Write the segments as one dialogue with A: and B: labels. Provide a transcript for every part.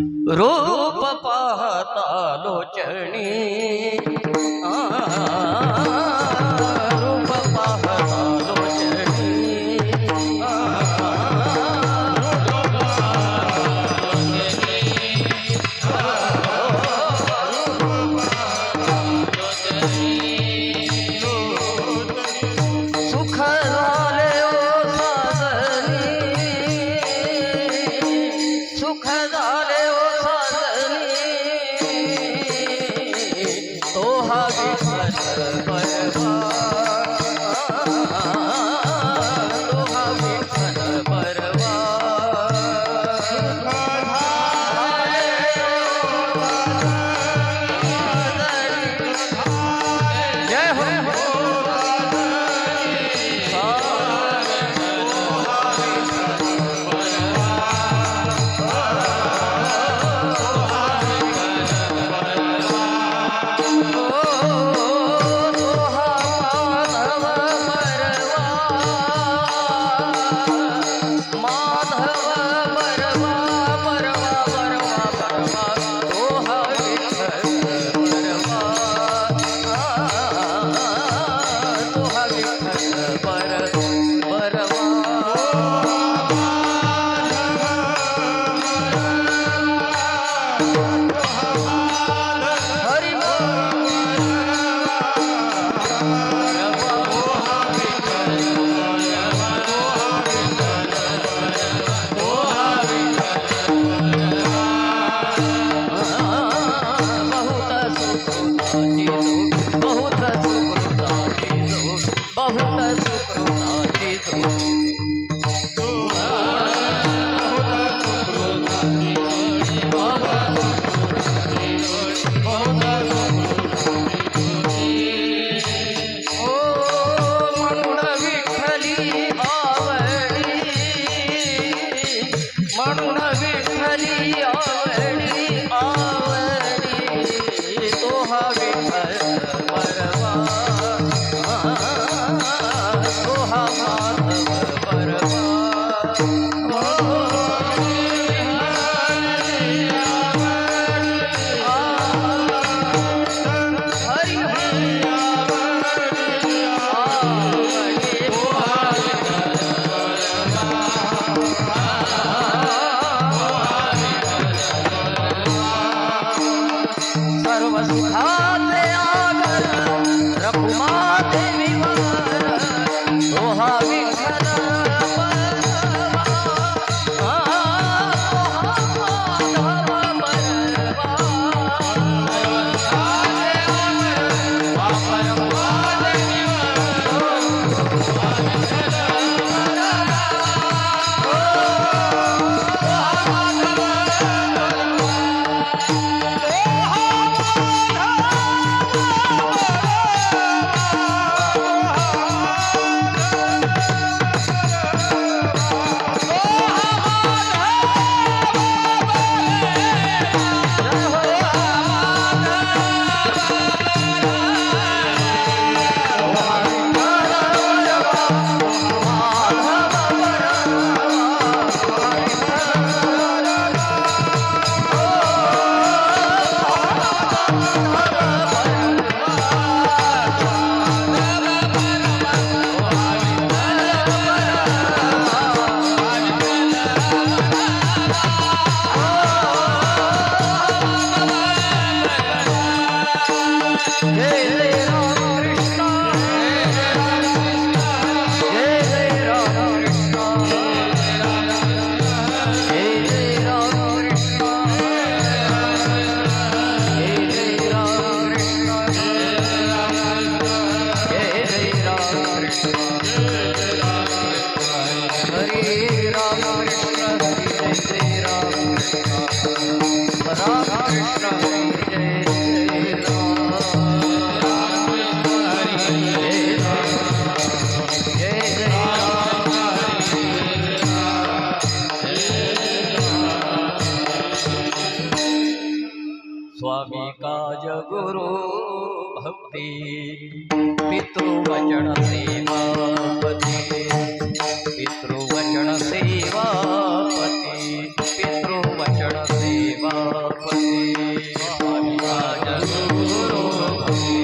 A: रूप पाहता लोचणी रूप पाहता लोचणी सुख झाले ओ साजनी सुख झाले ओ तो हा विठ्ठल बरवा तो हा विठ्ठल बरवा जय हो म्हणून विठ्ठली आवडी आवडी तो हा विठ्ठल बरवा तो हा माधव बरवा हरी सर्व सुखाचे आगर रघुमाते विवर तो हा विठ्ठल स्वामी काज गुरु भक्ति पितृवचन सेवापति पितृवचन सेवापति पितृवचन सेवा सेवापती जगुरु भक्ती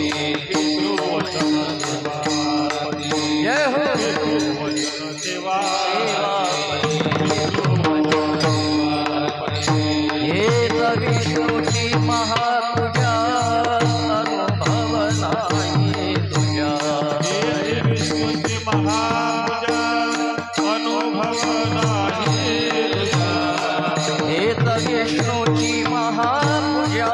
A: जय हो हेत विष्णूची महापूजा अनुभव नाही तुझ्या हेत विष्णूची महापूजा अनुभव नाही तुझ्या हेत विष्णूची महापूजा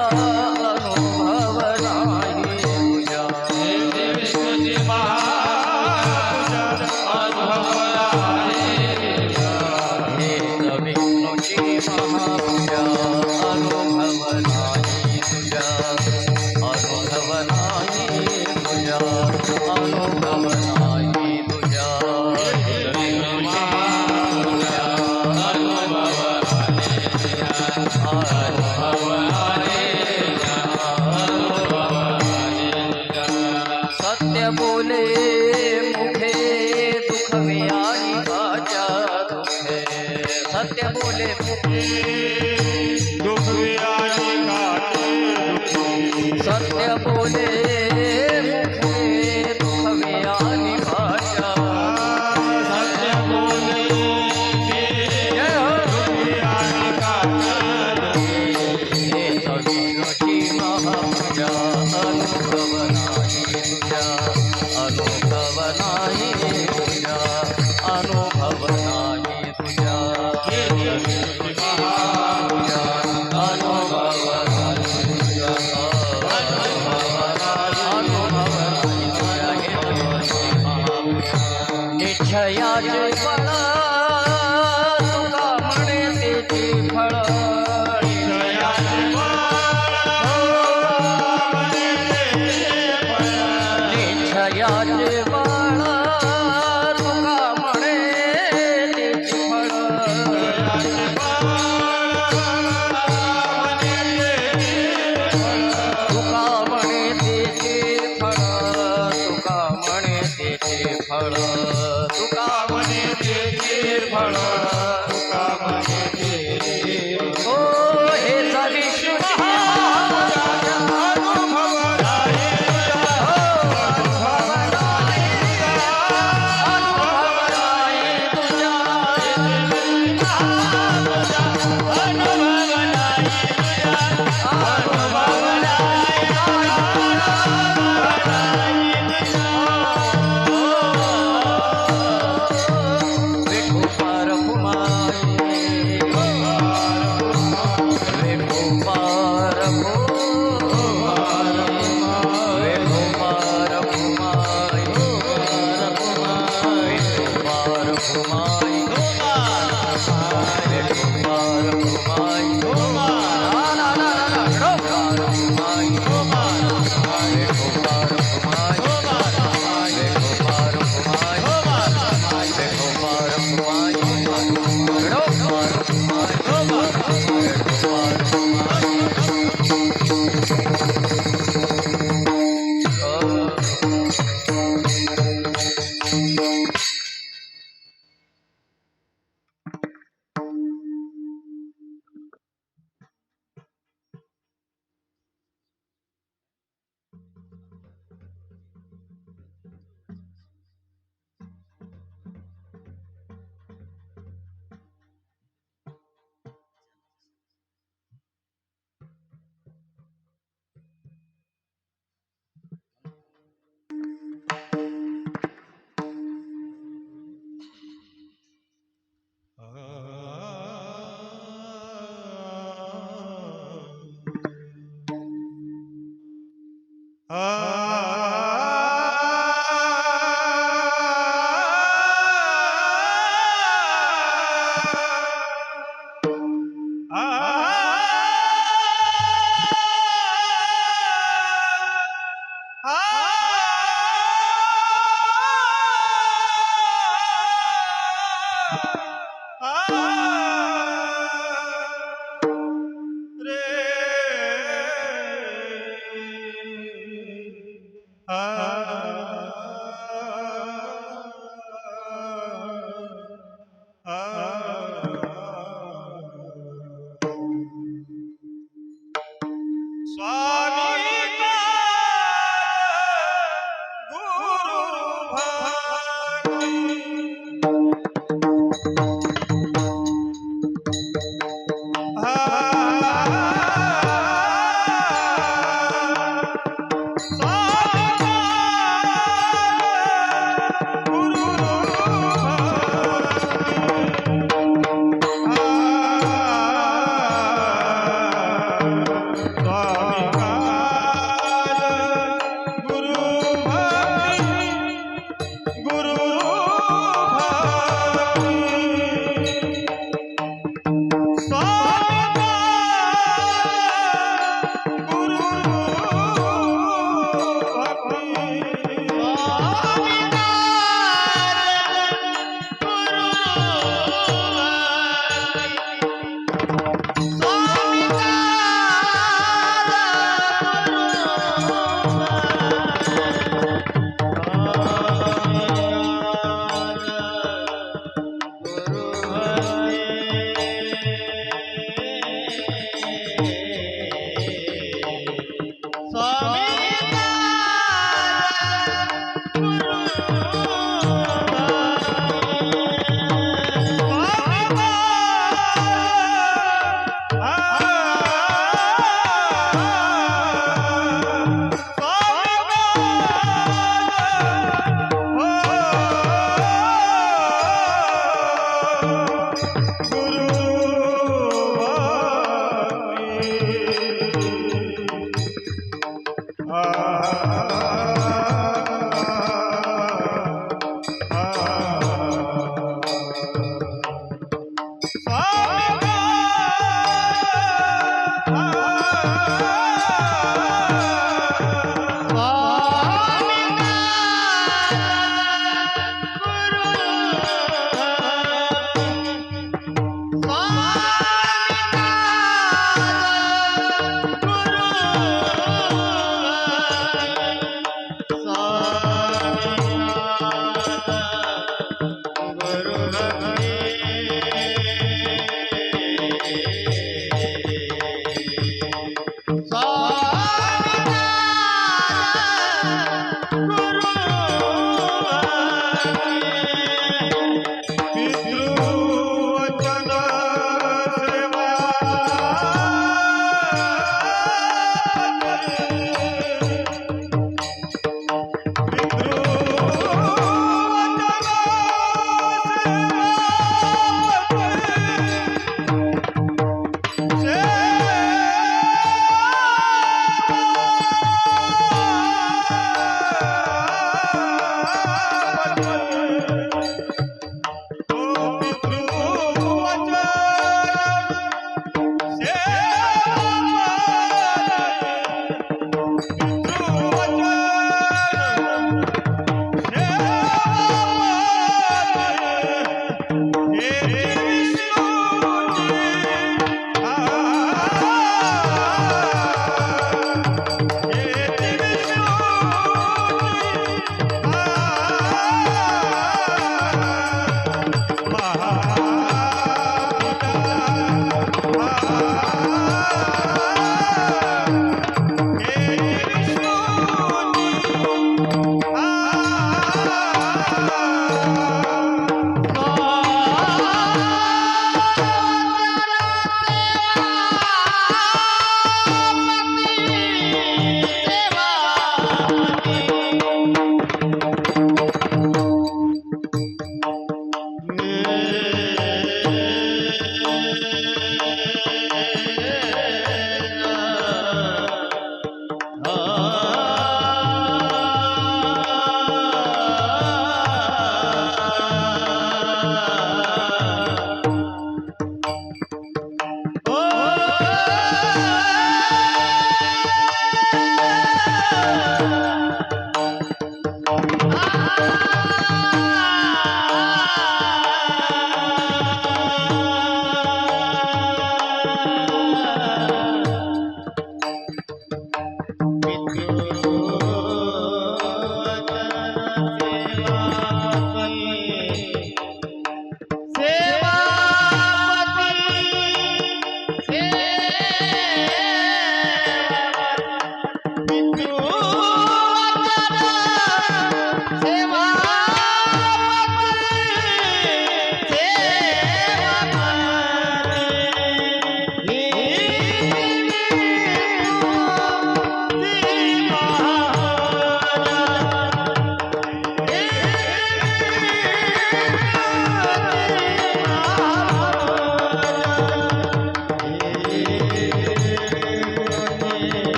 A: अनुभव नाही तुझ्या अनुभव नाही तुझ्या अनुभव नाही तुझ्या अनुभव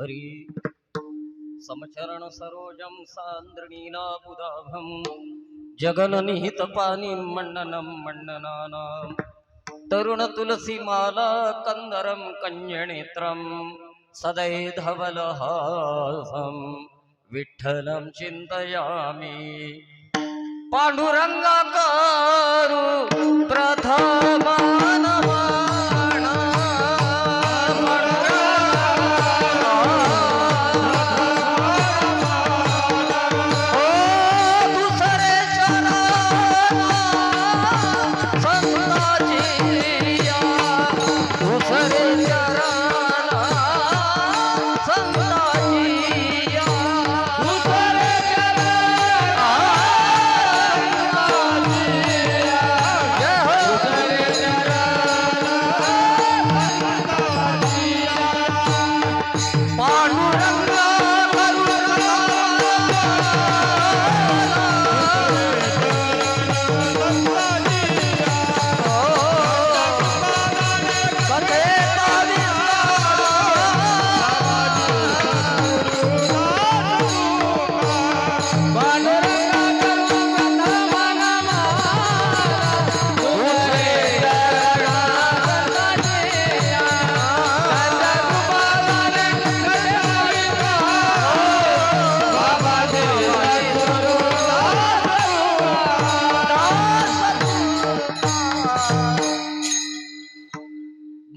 A: हरी समचरण सरोजम सान्द्रणीलाबुदाभं जगननिहित पानी मण्डनं मण्डनानां तरुण तुलसीमाला कंदरं कन्यनेत्रं सदैधवलहासं विठ्ठलं चिन्तयामि पांडुरंगाकारू प्रथमानमाण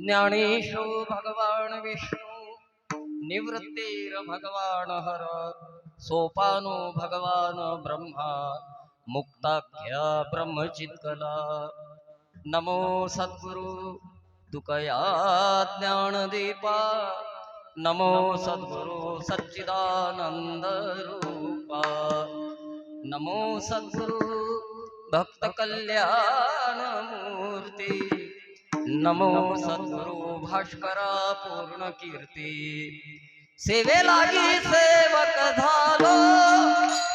A: ज्ञानेशो भगवान विष्णु निवृत्तिर भगवान हर सोपानो भगवान ब्रह्मा मुक्ताख्या ब्रह्मचित्कला नमो सद्गुरु तुकया ज्ञानदीपा नमो सद्गुरु सच्चिदानंद रूपा नमो सद्गुरु भक्त कल्याण मूर्ति नमो सद्गुरु भास्करा पूर्ण कीर्ति सेवेलागी सेवक झालो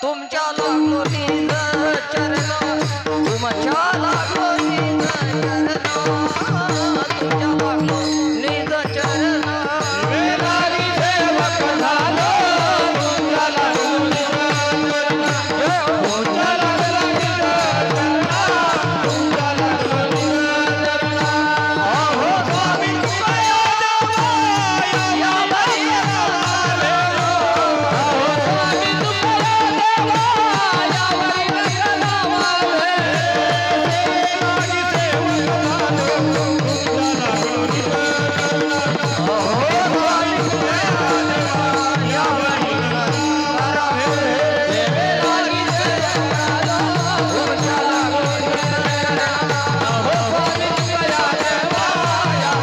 A: तुमच्या लागलो निज चरण तुमच्या लागलो निज चरण तुमच्या लागलो निज चरण
B: सेवेलागी सेवक झालो तुमच्या लागलो निज चरण तुमच्या लागलो निज चरण तुमच्या लागलो निज चरण अहो स्वामी तुमया देवा या बाई आले अहो स्वामी तुमया देवा या बाई आले सेवेलागी सेवक झालो तुमच्या लागलो निज चरण अहो स्वामी तुमया देवा या बाई सेवेलागी सेवक झालो तुमच्या लागलो निज चरण अहो स्वामी तुमया देवा या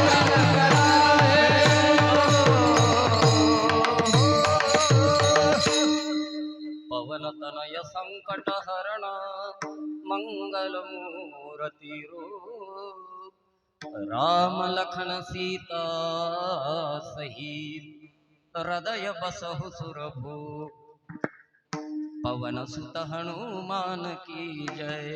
A: पवन तनय संकट हरण मंगल मूर्ति रूप राम लखन सीता सहित हृदय बसहु सुरभू पवन सुत हनुमान की जय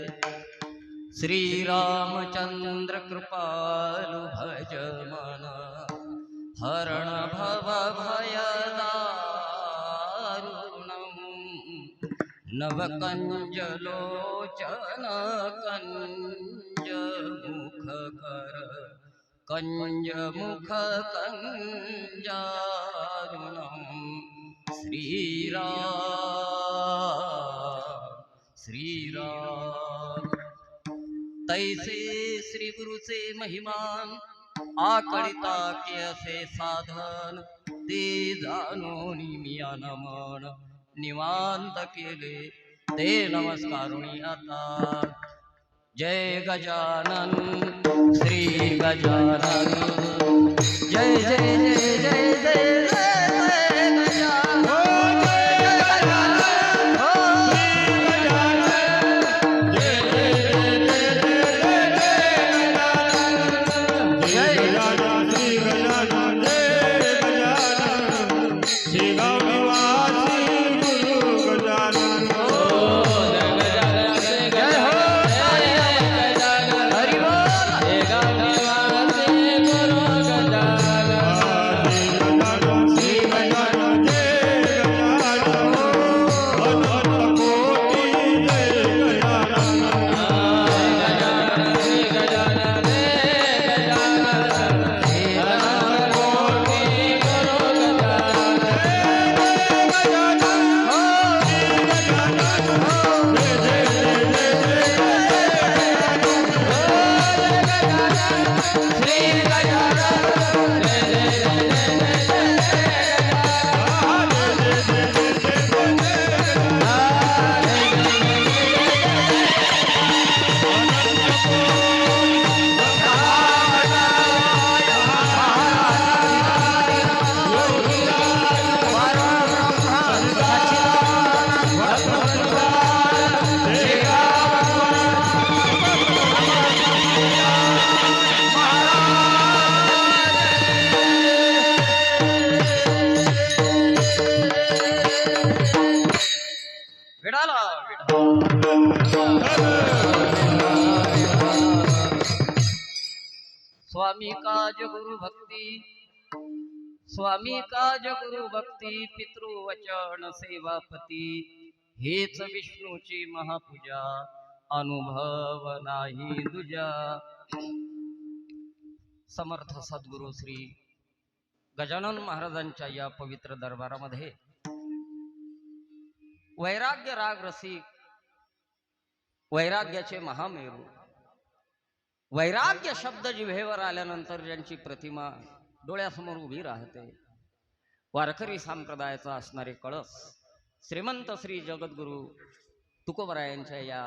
A: श्री रामचंद्र कृपालु भज मन हरण भव भय दारुणम् नव कंज लोचन कंज मुख कर कंज मुख कंजारुणम् श्रीराम तैसे श्री गुरुचे महिमान आकळिता केसे साधन ते जाणून मिया नमन निवांत केले ते नमस्कारुणी आता जय गजानन श्री गजानन जय जय जय जय जय स्वामी काज गुरु भक्ति स्वामी काज गुरु भक्ती पितृवचन सेवापती हेच विष्णूची महापूजा अनुभव नाही दुजा। समर्थ सद्गुरु श्री गजानन महाराजांच्या या पवित्र दरबारामध्ये वैराग्य राग रसिक वैराग्याचे महामेरू वैराग्य शब्द जिव्हेवर आल्यानंतर ज्यांची प्रतिमा डोळ्यासमोर उभी राहते वारकरी संप्रदायाचा असणारे कळस श्रीमंत श्री जगद्गुरु तुकोबरायांच्या या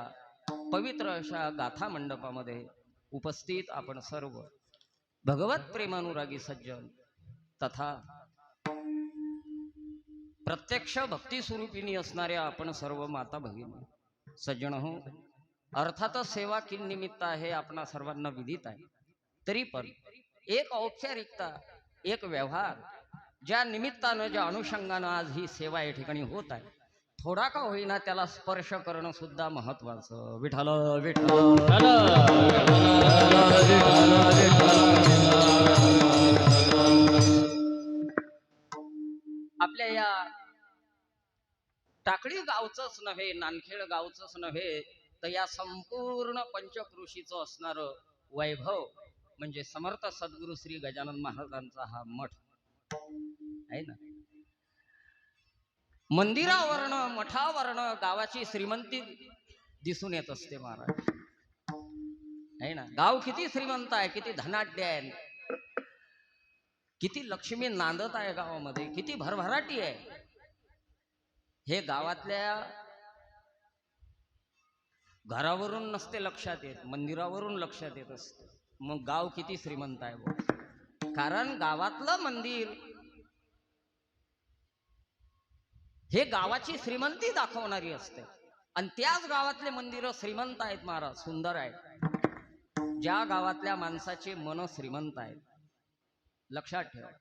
A: पवित्र अशा गाथा मंडपामध्ये उपस्थित आपण सर्व भगवत प्रेमानुरागी सज्जन तथा प्रत्यक्ष भक्ती स्वरूपिणी असणाऱ्या आपण सर्व माता भगिनी सज्जन हो, अर्थातच सेवा किन निमित्त आहे आपणा सर्वांना विदित आहे, तरी पण एक औपचारिकता एक व्यवहार ज्या निमित्तानं ज्या अनुषंगानं आज ही सेवा या ठिकाणी होत आहे, थोडा का होईना त्याला स्पर्श करणं सुद्धा महत्वाचं. विठ्ठल विठ्ठल. आपल्या या टाकळी गावचंच नव्हे, नानखेड गावचंच नव्हे, तर या संपूर्ण पंचक्रोशीचं असणारं वैभव म्हणजे समर्थ सद्गुरू श्री गजानन महाराजांचा हा मठ आहे ना. मंदिरावरनं मठावरनं गावाची श्रीमंती दिसून येत असते महाराज, आहे ना. गाव किती श्रीमंत आहे, किती धनाढ्य आहे, किती लक्ष्मी नांदत आहे गावामध्ये, किती भरभराटी आहे, हे गावातल्या घरावरून नसते लक्षात येत, मंदिरावरून लक्षात येत असते. मग गाव किती श्रीमंत आहे बघ. कारण गावातलं मंदिर हे गावाची श्रीमंती दाखवणारी असते. आणि त्याच गावातले मंदिर श्रीमंत आहेत महाराज, सुंदर आहेत. ज्या गावातल्या माणसाचे मन श्रीमंत आहेत, लक्षात ठेवा,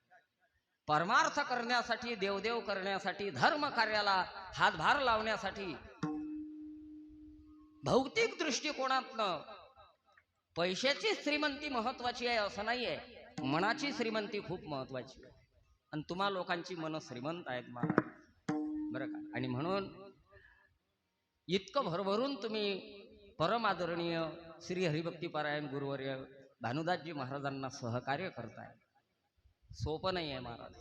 A: परमार्थ करण्यासाठी, देवदेव करण्यासाठी, धर्म कार्याला हातभार लावण्यासाठी, भौतिक दृष्टिकोनातनं पैशाची श्रीमंती महत्वाची आहे असं नाहीये, मनाची श्रीमंती खूप महत्वाची आहे. आणि तुम्हा लोकांची मन श्रीमंत आहेत महाराज, बरं का. आणि म्हणून इतकं भरभरून तुम्ही परम आदरणीय श्री हरिभक्तीपरायण गुरुवर्य भानुदासजी महाराजांना सहकार्य करताय, सोपं नाही आहे महाराज.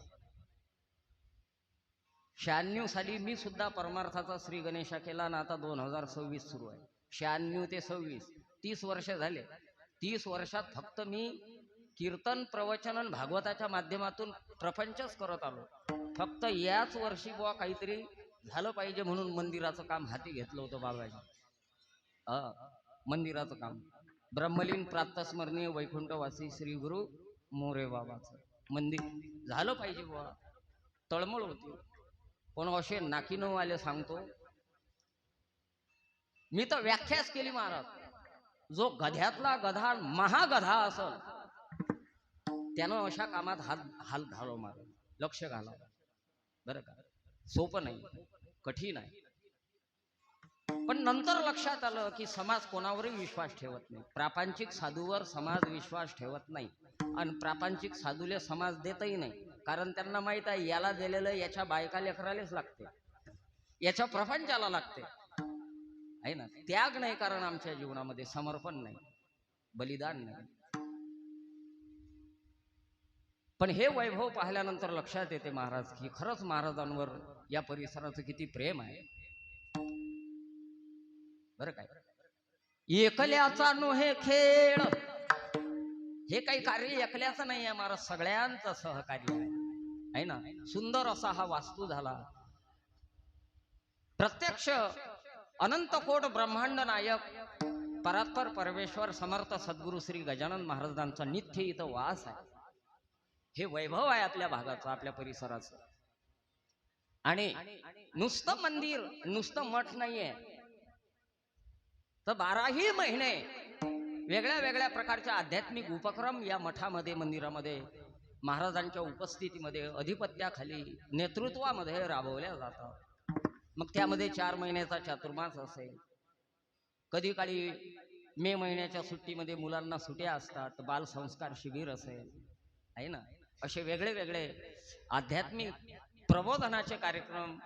A: 96 साली मी सुद्धा परमार्थाचा श्री गणेशा केला ना, आता 2026 सुरू आहे. 96 ते 26 30 वर्ष झाले. 30 वर्षात फक्त मी कीर्तन, प्रवचन आणि भागवताच्या माध्यमातून प्रपंचच करत आलो. फक्त याच वर्षी बुवा काहीतरी झालं पाहिजे म्हणून मंदिराचं काम हाती घेतलं होतं बाबाजी. मंदिराचं काम, ब्रह्मलीन प्रातस्मरणीय वैकुंठवासी श्री गुरु मोरे बाबाचं मंदिर झालं पाहिजे बुवा. तळमळ होती. पण असे नाकीनवाले सांगतो, मी तर व्याख्याच केली महाराज, जो गध्यातला गधा महागधा असल त्यानं अशा कामात हाल घालो महाराज, लक्ष घाला बरं का. सोपं नाही, कठीण आहे. पण नंतर लक्षात आलं की समाज कोणावरही विश्वास ठेवत नाही. प्रापंचिक साधूवर समाज विश्वास ठेवत नाही आणि प्रापंचिक साधूले समाज देतही नाही. कारण त्यांना माहित आहे याला दिलेलं याच्या बायका लेकरालेच लागते, याच्या प्रपंचाला लागते, आहे ना. त्याग नाही कारण आमच्या जीवनामध्ये, समर्पण नाही, बलिदान नाही. पण हे वैभव पाहिल्यानंतर लक्षात येते महाराज की खरंच महाराजांवर या परिसराचं किती प्रेम आहे, बरं काय. एकल्याचा नोहे खेळ, हे काही कार्य एकल्याचं नाही आहे महाराज, सगळ्यांचं सहकार्य आहे ना. सुंदर असा हा वास्तू झाला. प्रत्यक्ष अनंत कोट ब्रह्मांड नायक परात्पर परमेश्वर समर्थ सद्गुरू श्री गजानन महाराजांचा नित्य इथं वास आहे. हे वैभव आहे आपल्या भागाचं, आपल्या परिसराचं. आणि नुसतं मंदिर, नुसतं मठ नाहीये, तर 12ही महिने वेगळ्या वेगळ्या प्रकारच्या आध्यात्मिक उपक्रम या मठामध्ये, मंदिरामध्ये महाराजांच्या उपस्थितीमध्ये, अधिपत्याखाली, नेतृत्वामध्ये राबवल्या जातात. मग त्यामध्ये 4 महिन्याचा चातुर्मास असेल, कधी काळी मे महिन्याच्या सुट्टीमध्ये मुलांना सुट्या असतात, बालसंस्कार शिबिर असेल, आहे ना. असे वेगळे वेगळे आध्यात्मिक प्रबोधनाचे कार्यक्रम,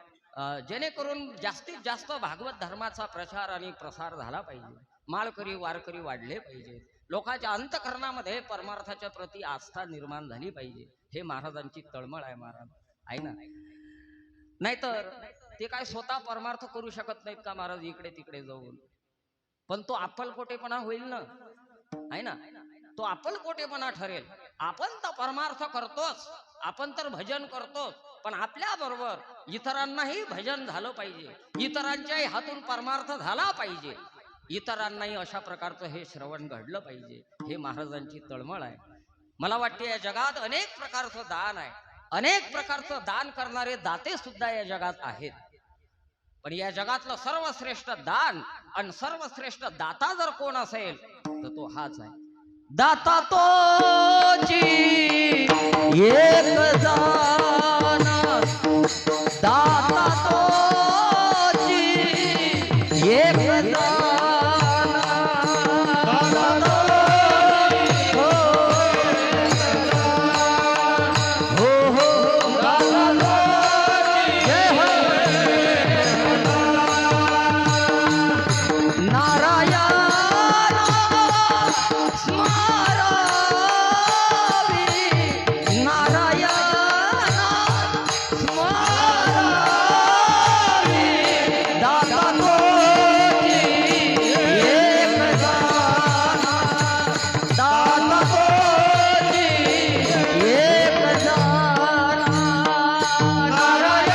A: जेणेकरून जास्तीत जास्त भागवत धर्माचा प्रचार आणि प्रसार झाला पाहिजे. माळकरी वारकरी वाढले पाहिजे, लोकांच्या अंतःकरणामध्ये परमार्थाच्या प्रती आस्था निर्माण झाली पाहिजे. हे महाराजांची तळमळ आहे महाराज, आहे ना. नाहीतर ते काय स्वतः परमार्थ करू शकत नाहीत का महाराज इकडे तिकडे जाऊन. पण तो अक्कलकोटेपणा होईल ना, आहे ना. तो अक्कलकोटेपणा ठरेल. आपण तर परमार्थ करतोच, आपण तर भजन करतोच, पण आपल्या बरोबर इतरांनाही भजन झालं पाहिजे, इतरांच्याही हातून परमार्थ झाला पाहिजे, इतरांनाही अशा प्रकारचं हे श्रवण घडलं पाहिजे. हे महाराजांची तळमळ आहे. मला वाटते या जगात अनेक प्रकारचं दान आहे, अनेक प्रकारचं दान करणारे दाते सुद्धा या जगात आहेत. पण या जगातलं सर्वश्रेष्ठ दान आणि सर्वश्रेष्ठ दाता जर कोण असेल तर तो हाच आहे. दाता तोची एक जाना दाता तोची एक जाना हो हो जय हो नारायण स्मरावी नारायण स्मरावी दाता तोची एक जाना दाता तोची एक जाना नारायण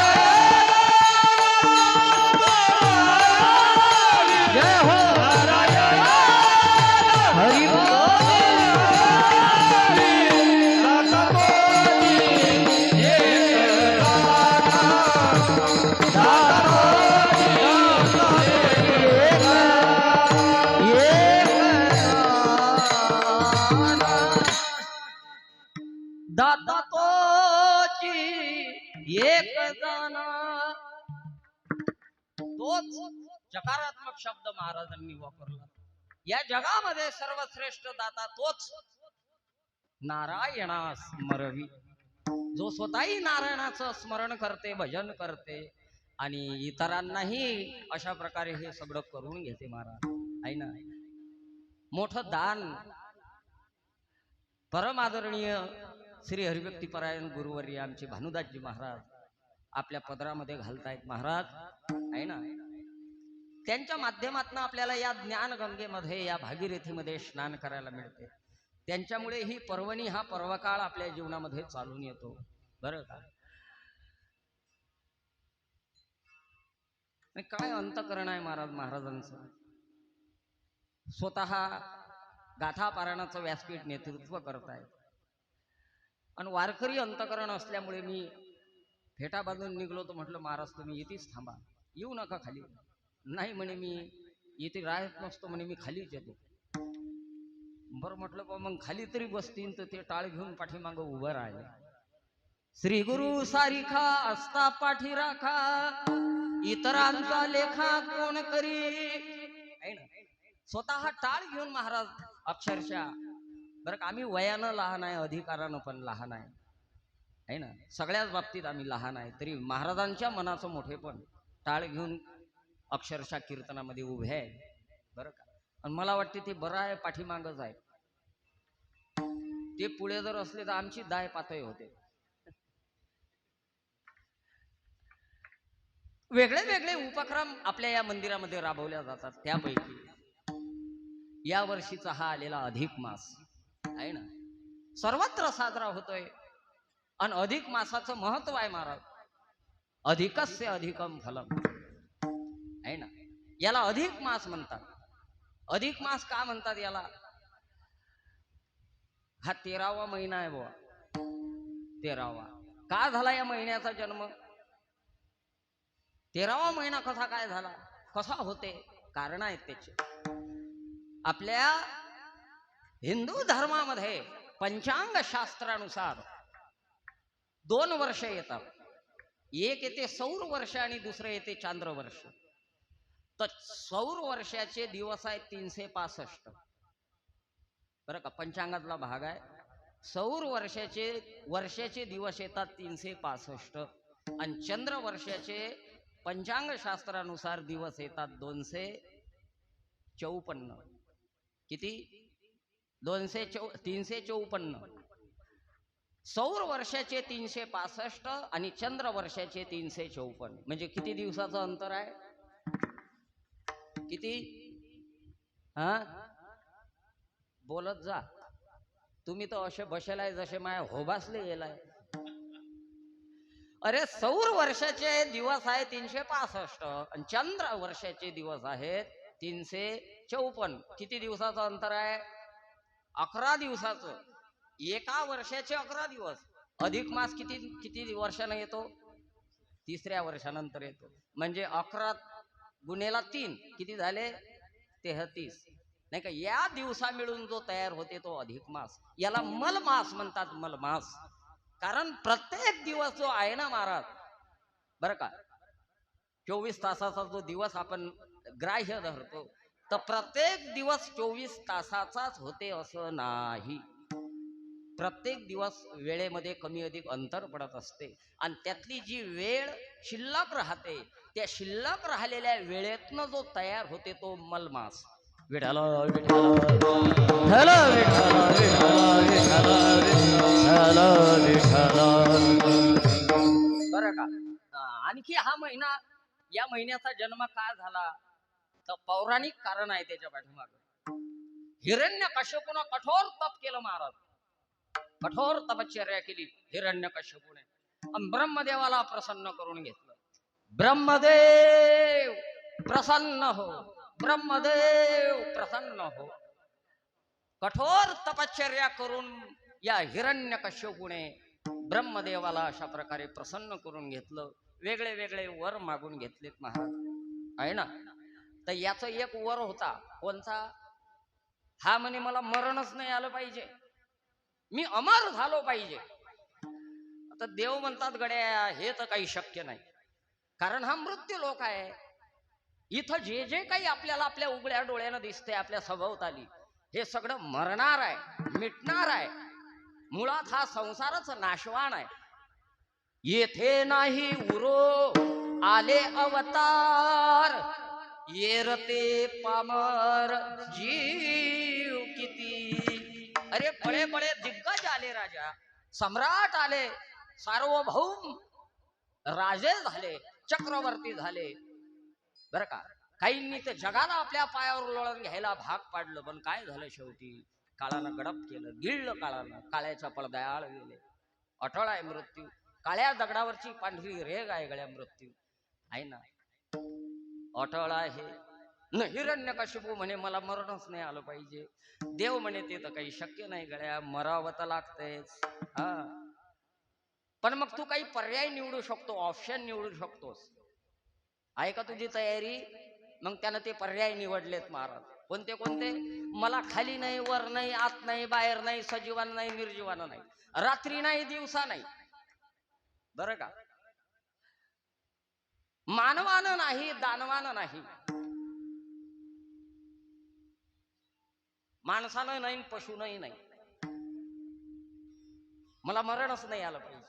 A: जय हो हरि दाता तोची एक जाना तोच सकारात्मक शब्द महाराजांनी वापरला या जगामध्ये सर्वश्रेष्ठ दाता तोच नारायणा स्मरवी जो स्वतःही नारायणाचं स्मरण करते भजन करते आणि इतरांनाही अशा प्रकारे हे सगळं करून घेते महाराज आहे ना मोठं दान परम आदरणीय श्री हरिभक्तीपरायण गुरुवर्य आमचे भानुदासजी महाराज आपल्या पदरामध्ये घालतायत महाराज आहे ना त्यांच्या माध्यमातून आपल्याला या ज्ञानगंगेमध्ये या भागीरथीमध्ये स्नान करायला मिळते त्यांच्यामुळे ही पर्वणी हा पर्वकाळ आपल्या जीवनामध्ये चालून येतो बरं का काय अंतकरण आहे महाराजांचं स्वतः गाथा पारायणाचं व्यासपीठ नेतृत्व करतायत आणि वारकरी अंतकरण असल्यामुळे मी फेटा बांधून निघलो तर म्हटलं महाराज तुम्ही इथेच थांबा येऊ नका खाली नाही म्हणे मी इथे राहत नसतो म्हणे मी खालीच येतो बरं म्हटलं बा मग खाली तरी बसतील तर ते टाळ घेऊन पाठीमागं उभं राहिले श्री गुरु सारिखा असता पाठी राखा इतरांचा लेखा कोण करी आहे ना स्वतः टाळ घेऊन महाराज अक्षरशः बरं का आम्ही वयानं लहान आहे अधिकारानं पण लहान आहे ना सगळ्याच बाबतीत आम्ही लहान आहे तरी महाराजांच्या मनाचं मोठेपण टाळ घेऊन अक्षरशः कीर्तनामध्ये उभे आहे बरं का आणि मला वाटते ते बरं आहे पाठीमागच आहे ते पुढे जर असले तर आमची दाय पातळी होते वेगळे वेगळे उपक्रम आपल्या या मंदिरामध्ये राबवल्या जातात त्यापैकी या वर्षीचा हा आलेला अधिक मास आहे ना सर्वत्र साजरा होतोय आणि अधिक मासाचं महत्व आहे महाराज अधिकस्य अधिकम फलम आहे ना याला अधिक मास म्हणतात अधिक मास का म्हणतात याला हा 13वा महिना आहे बुवा 13वा का झाला या महिन्याचा जन्म 13वा महिना कसा काय झाला कसा होते कारण आहेत त्याचे आपल्या हिंदू धर्मामध्ये पंचांग शास्त्रानुसार 2 वर्ष येतात एक येते सौर वर्ष आणि दुसरं येते चांद्र वर्ष तर सौर वर्षाचे दिवस आहेत 365 बरं का पंचांगातला भाग आहे सौर वर्षाचे दिवस येतात 365 आणि चंद्र वर्षाचे पंचांग शास्त्रानुसार दिवस येतात 254 किती 354 सौर वर्षाचे 365 आणि चंद्र वर्षाचे 354 म्हणजे किती दिवसाचं अंतर आहे किती हा बोलत जा तुम्ही तर असे बसेलाय जसे माया होबासले गेलाय अरे सौर वर्षाचे दिवस आहे 365 आणि चंद्र वर्षाचे दिवस आहेत 354 किती दिवसाचं अंतर आहे 11 दिवसाचं एका वर्षाचे 11 दिवस अधिक मास किती वर्षानं येतो 3ऱ्या वर्षानंतर येतो म्हणजे 11 गुणेला 3 किती झाले 33 नाही का, या दिवसा मिळून जो तयार होते तो अधिक मास, याला मलमास म्हणतात. मलमास कारण प्रत्येक दिवस जो आहे ना महाराज, बरं का, 24 तासाचा जो दिवस आपण ग्राह्य धरतो, तर प्रत्येक दिवस 24 तासाचाच होते असं नाही. प्रत्येक दिवस वेळेमध्ये कमी अधिक अंतर पडत असते आणि त्यातली जी वेळ शिल्लक राहते, त्या शिल्लक राहिलेल्या वेळेतनं जो तयार होते तो मलमास. विठाला विठाला विठाला विठाला विठाला विठाला. बरं का, आणखी हा महिना, या महिन्याचा जन्म का झाला, तर पौराणिक कारण आहे त्याच्या पाठीमागे. हिरण्यकश्यपूने कठोर तप केलं महाराज, कठोर तपश्चर्या केली हिरण्यकश्यपूने आणि ब्रह्मदेवाला प्रसन्न करून घेतलं. ब्रह्मदेव प्रसन्न हो, ब्रह्मदेव प्रसन्न हो. कठोर तपश्चर्या करून या हिरण्यकश्यपूने ब्रह्मदेवाला अशा प्रकारे प्रसन्न करून घेतलं. वेगळे वेगळे वर मागून घेतलेत महाराज, आहे ना. तर याचं एक वर होता, कोणता, हा म्हणे मला मरणच नाही आलं पाहिजे, मी अमर झालो पाहिजे. आता देव म्हणतात गड्या हे तर काही शक्य नाही, कारण हा मृत्यू लोक आहे. इथं जे जे काही आपल्याला आपल्या उघड्या डोळ्यानं दिसते आपल्या सभोवताली, हे सगळं मरणार आहे, मिटणार आहे. मुळात हा संसारच नाशवान आहे. येथे नाही उरो आले अवतार, येरते पामर जीव किती. अरे बडे बडे दिग्गज आले, राजा सम्राट आले, सार्वभौम राजे झाले, चक्रवर्ती झाले, बर का. काहींनी तर जगाला आपल्या पायावर लोळण घ्यायला भाग पाडलं, पण काय झालं शेवटी, काळानं गडप केलं, गिळलं काळानं, काळ्याच्या पडद्याआड गेले. अटळ आहे मृत्यू, काळ्या दगडावरची पांढरी रेग आहे गळ्या मृत्यू, आहे ना, अटळ आहे. न हिरण्यकश्यपू म्हणे मला मरणच नाही आलं पाहिजे. देव म्हणे ते तर काही शक्य नाही गळ्या, मरावं तर लागतेच. हा, पण मग तू काही पर्याय निवडू शकतो, ऑप्शन निवडू शकतोस. आहे का तुझी तयारी? मग त्यानं ते पर्याय निवडलेत महाराज. कोणते कोणते? मला खाली नाही, वर नाही, आत नाही, बाहेर नाही, सजीवान नाही, निर्जीवान नाही, रात्री नाही, दिवसा नाही, बरं का, मानवानं नाही, दानवानं नाही, माणसानं नाही, पशूनही नाही. मला मरणच नाही आलं पाहिजे.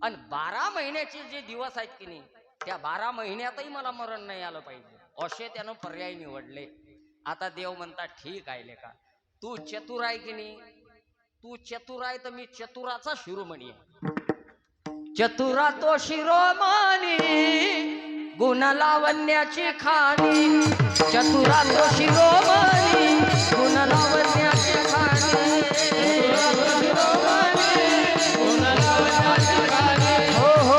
A: आणि 12 महिन्याचे जे दिवस आहेत की नाही, त्या 12 महिन्यातही मला मरण नाही आलं पाहिजे, असे त्यानं पर्याय निवडले. आता देव म्हणतात ठीक आहे लेका, तू चतुर आहे की नाही, तू चतुर आहे तर मी चतुराचा शिरोमणी आहे. चतुरा तो शिरोमणी, गुण लावण्याची खाणी, चतुरा तो शिरोमणी, गुण लावण्याची खाणी, गुण लावण्याची खाणी, हो हो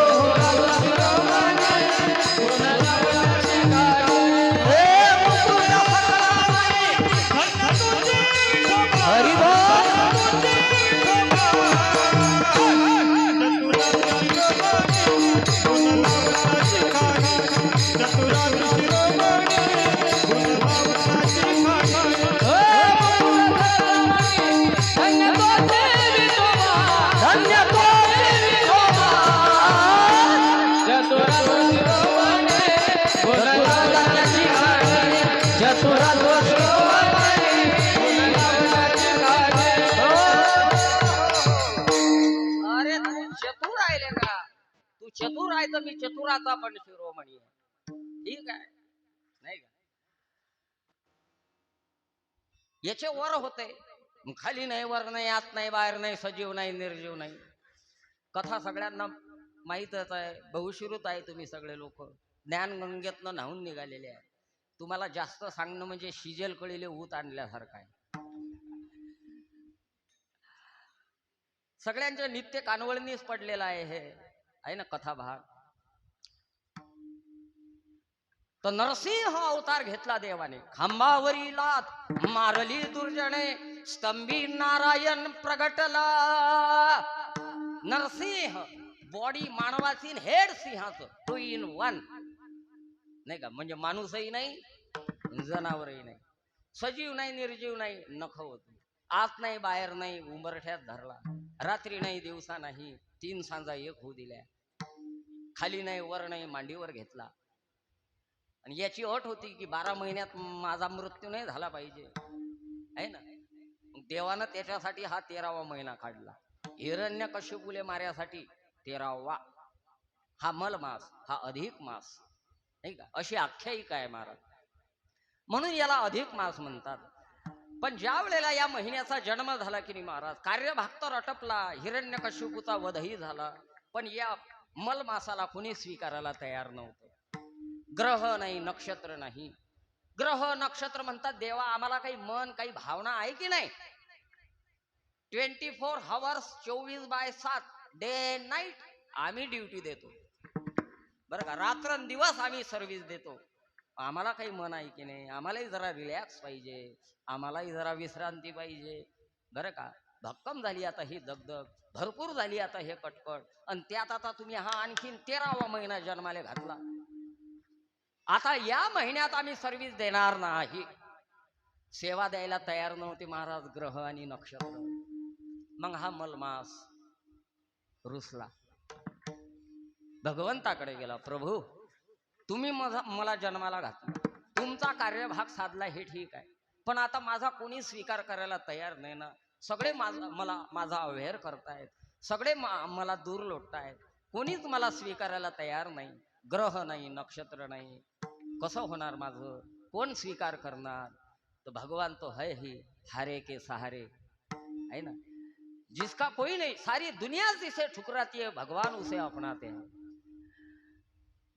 A: चतुर आहे तर मी चतुराचा पण शिरोमणी आहे. ठीक आहे, नाही का, याचे वर होते, खाली नाही, वर नाही, आत नाही, बाहेर नाही, सजीव नाही, निर्जीव नाही. कथा सगळ्यांना माहीतच आहे, बहुश्रुत आहे. तुम्ही सगळे लोक ज्ञानगंगेतनं न्हावून निघालेले आहे. तुम्हाला जास्त सांगणं म्हणजे शिजेल कळीले ऊत आणल्यासारखं आहे. सगळ्यांच्या नित्य कानवळणीच पडलेला आहे हे, आहे ना कथा भाग. तर नरसिंह अवतार घेतला देवाने, खांबावरी लाथ मारली दुर्जने, स्तंभी नारायण प्रगटला. नरसिंह बॉडी मानवाची, हेड सिंहाचं, 2 in 1, नाही का, म्हणजे माणूसही नाही, जनावरही नाही. सजीव नाही निर्जीव नाही नख होती, आत नाही बाहेर नाही उंबरठ्यात धरला, रात्री नाही दिवसा नाही तीन सांजा एक होऊ दिल्या, खाली नाही वर नाही मांडीवर घेतला. आणि याची अट होती की 12 महिन्यात माझा मृत्यू नाही झाला पाहिजे, आहे ना. मग देवानं त्याच्यासाठी हा 13वा महिना काढला. हिरण्यकश्यपूले मार्यासाठी 13वा हा मलमास, हा अधिक मास, नाही का, अशी आख्यायिका आहे महाराज. म्हणून याला अधिक मास म्हणतात. पण ज्या वेळेला या महिन्याचा जन्म झाला की नाही महाराज, कार्यभाग तर अटपला, हिरण्यकश्यपूचा वधही झाला, पण या मलमासाला कोणी स्वीकारायला तयार नव्हतं. ग्रह नाही नक्षत्र नाही. ग्रह नक्षत्र म्हणतात देवा आम्हाला काही मन काही भावना आहे की नाही. 24 hours 24/7 डे नाईट आम्ही ड्युटी देतो बरं का, रात्रंदिवस आम्ही सर्व्हिस देतो. आम्हाला काही मन आहे की नाही, आम्हालाही जरा रिलॅक्स पाहिजे, आम्हालाही जरा विश्रांती पाहिजे बरं का. भक्कम झाली आता ही दगदग, भरपूर झाली आता हे कटकट, आणि त्यात आता तुम्ही हा आणखीन 13वा महिना जन्माला घातला. आता या महिन्यात आम्ही सर्व्हिस देणार नाही. सेवा द्यायला तयार नव्हते महाराज ग्रह आणि नक्षत्र. मग हा मलमास रुसला, भगवंताकडे गेला. प्रभू तुम्ही मला जन्माला घातला, तुमचा कार्यभाग साधला हे ठीक आहे, पण आता माझा कोणी स्वीकार करायला तयार नाही ना. सगळे माझा अवहेर करतायत, सगळे मला दूर लोटतायत, कोणीच मला स्वीकारायला तयार नाही. ग्रह नाही नक्षत्र नाही, कसं होणार माझं, कोण स्वीकार करणार. तो भगवान तो है ही हारे के सहारे, है ना. जिसका कोई नहीं, सारी दुनिया जिसे ठुकराती है भगवान उसे अपनाते हैं.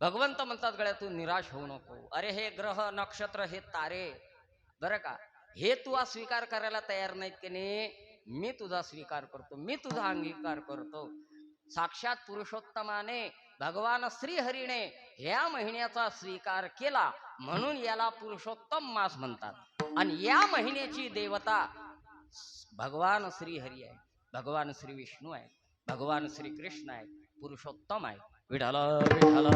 A: भगवंत म्हणतात गळ्यातून निराश होऊ नको. अरे हे ग्रह नक्षत्र हे तारे बरं का, हे तू स्वीकार करायला तयार नाहीत की नाही, मी तुझा स्वीकार करतो, मी तुझा अंगीकार करतो. साक्षात पुरुषोत्तमाने भगवान श्रीहरीने ह्या महिन्याचा स्वीकार केला म्हणून याला पुरुषोत्तम मास म्हणतात. आणि या महिन्याची देवता भगवान श्रीहरी आहे, भगवान श्री विष्णू आहे, भगवान श्री कृष्ण आहे, पुरुषोत्तम आहे. विठ्ठल विठ्ठल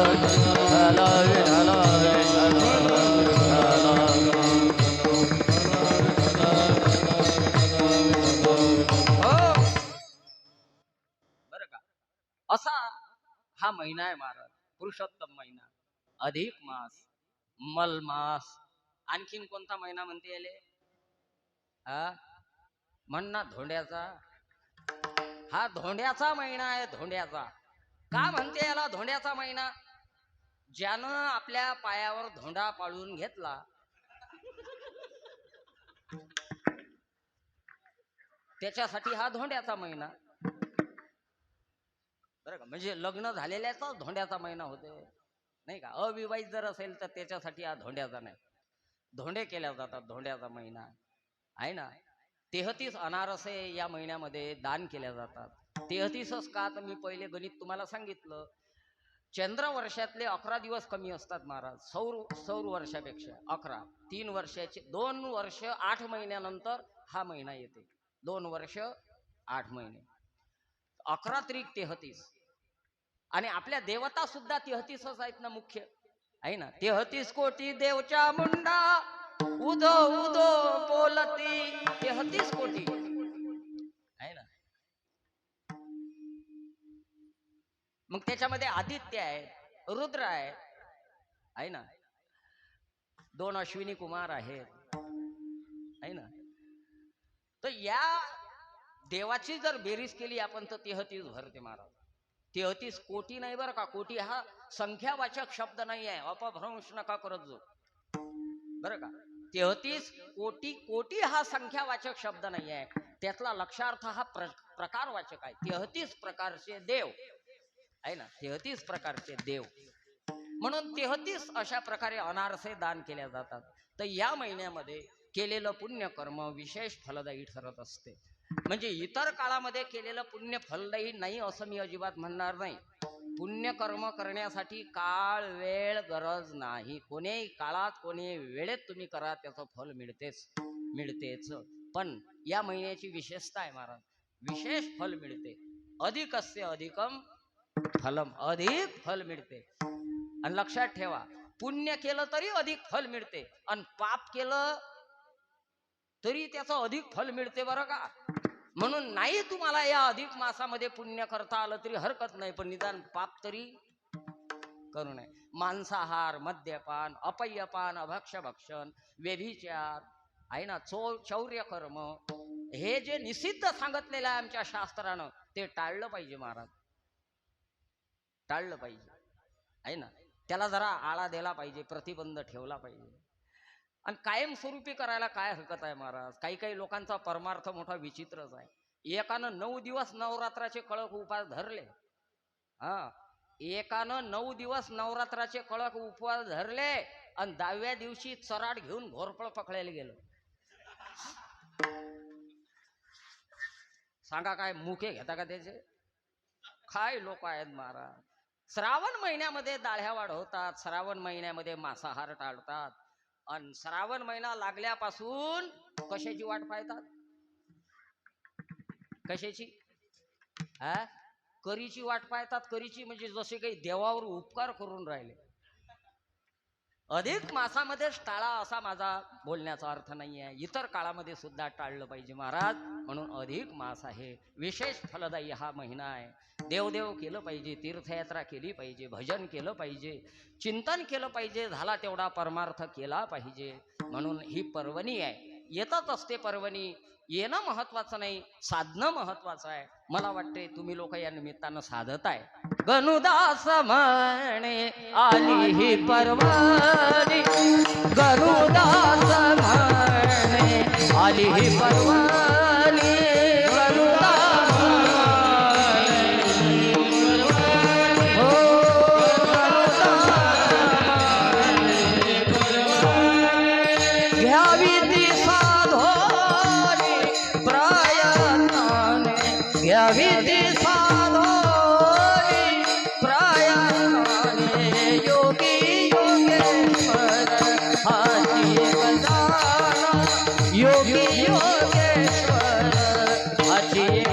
A: विठ्ठल विठ्ठल बरं का. असा हा महिना आहे महाराज, पुरुषोत्तम महिना, अधिक मास, मल मास. आणखीन कोणता महिना म्हणते याले, हा म्हण ना धोंड्याचा. हा धोंड्याचा महिना आहे, धोंड्याचा. का म्हणते याला धोंड्याचा महिना, ज्यानं आपल्या पायावर धोंडा पाळून घेतला त्याच्यासाठी हा धोंड्याचा महिना बरं का. म्हणजे लग्न झालेल्याचा धोंड्याचा महिना होते नाही का. अविवाहित जर असेल तर त्याच्यासाठी हा धोंड्याचा नाही. धोंडे केल्या जातात, धोंड्याचा महिना आहे ना. 33 अनारसे या महिन्यामध्ये दान केल्या जातात. 33च का, तर मी पहिले गणित तुम्हाला सांगितलं. चंद्र वर्षातले 11 दिवस कमी असतात महाराज, सौर वर्षापेक्षा 11. 3 वर्षाचे 2 वर्ष 8 महिन्यानंतर हा महिना येते. 2 वर्ष 8 महिने, 11 त्रिक 33. आणि आपल्या देवता सुद्धा 33च आहेत ना, मुख्य आहे ना. 33 कोटी देवच्या मुंडा उदो उदो बोलती, 33 कोटी आहे ना. मग त्याच्यामध्ये आदित्य आहे, रुद्र आहे ना, 2 अश्विनी कुमार आहेत आहे ना. तर या देवाची जर बेरीज केली आपण तर 33 भरते महाराज. 33 कोटी नाही बरं का. कोटी हा संख्यावाचक शब्द नाही आहे, अपभ्रंश नका करत जो बरं का. 33 कोटी, कोटी हा संख्यावाचक शब्द नाही आहे, त्यातला लक्षार्थ हा प्रकारवाचक आहे. 33 प्रकारचे देव आहे ना, 33 प्रकारचे देव. म्हणून 33 अशा प्रकारे अनारसे दान केल्या जातात. तर या महिन्यामध्ये केलेलं पुण्यकर्म विशेष फलदायी ठरत असते. म्हणजे इतर काळामध्ये केलेलं पुण्य फलदायी नाही असं मी अजिबात म्हणणार नाही. पुण्यकर्म करण्यासाठी काळ वेळ गरज नाही. कोणीही काळात कोणी वेळेत तुम्ही करा, त्याचं फल मिळतेच. पण या महिन्याची विशेषता आहे महाराज, विशेष फल मिळते. अधिकस्य अधिकम फलम, अधिक फल मिळते. आणि लक्षात ठेवा, पुण्य केलं तरी अधिक फल मिळते आणि पाप केलं तरी त्याचं अधिक फल मिळते बरं का. म्हणून नाही तुम्हाला या अधिक मासामध्ये पुण्य करता आलं तरी हरकत नाही, पण निदान पाप तरी करू नये. मांसाहार, मद्यपान, अपयपान, अभक्ष्यभक्षण, व्यभिचार आहे ना, चौर्य कर्म, हे जे निषिद्ध सांगितलेलं आहे आमच्या शास्त्रानं ते टाळलं पाहिजे महाराज, टाळलं पाहिजे आहे ना. त्याला जरा आळा दिला पाहिजे, प्रतिबंध ठेवला पाहिजे. आणि कायमस्वरूपी करायला काय हरकत आहे महाराज. काही काही लोकांचा परमार्थ मोठा विचित्रच आहे. एकानं 9 दिवस नवरात्राचे कडक उपवास धरले. हा, एकानं 9 दिवस नवरात्राचे कडक उपवास धरले आणि 10व्या दिवशी चराड घेऊन घोरपळ पकडायला गेलं. सांगा काय मुके घेता का त्याचे? काय लोक आहेत महाराज. श्रावण महिन्यामध्ये दाढ्या वाढवतात, श्रावण महिन्यामध्ये मांसाहार टाळतात आणि श्रावण महिना लागल्यापासून कशाची वाट पाहतात? कशाची? हा, करीची वाट पाहतात. करीची म्हणजे जसे काही देवावर उपकार करून राहिले. अधिक मासामध्येच टाळा असा माझा बोलण्याचा अर्थ नाही आहे, इतर काळामध्ये सुद्धा टाळलं पाहिजे महाराज. म्हणून अधिक मास आहे, विशेष फलदायी हा महिना आहे. देवदेव केलं पाहिजे, तीर्थयात्रा केली पाहिजे, भजन केलं पाहिजे, चिंतन केलं पाहिजे, झाला तेवढा परमार्थ केला पाहिजे. म्हणून ही पर्वणी आहे, येतच असते पर्वणी. येणं महत्वाचं नाही, साधणं महत्वाचं आहे. मला वाटते तुम्ही लोक या निमित्तानं साधत आहे. गणुदास म्हणे आली ही पर्वणी, गणुदास म्हणे आली ही पर्वणी, गणुदास हो घ्यावी ती साधोनी प्रयत्नाने, घ्यावी ती साधोनी प्रयत्नाने, योगी योगेश्वर हाची एक दाना, योगी योगेश्वर हाची एक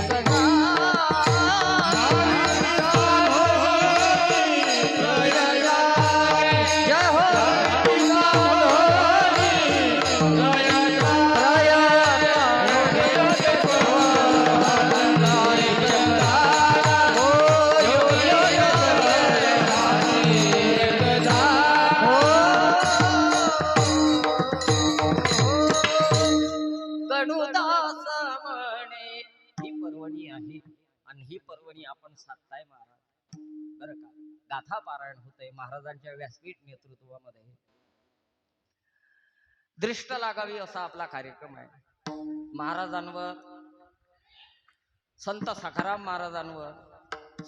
A: गणुदास म्हणे. ही पर्वणी आहे आणि ही पर्वणी आपण साधताय महाराज बरं का. गाथा पारायण होतंय महाराजांच्या व्यासपीठ नेतृत्वामध्ये. दृष्ट लागावी असा आपला कार्यक्रम आहे. महाराजांवर, संत सखाराम महाराजांवर,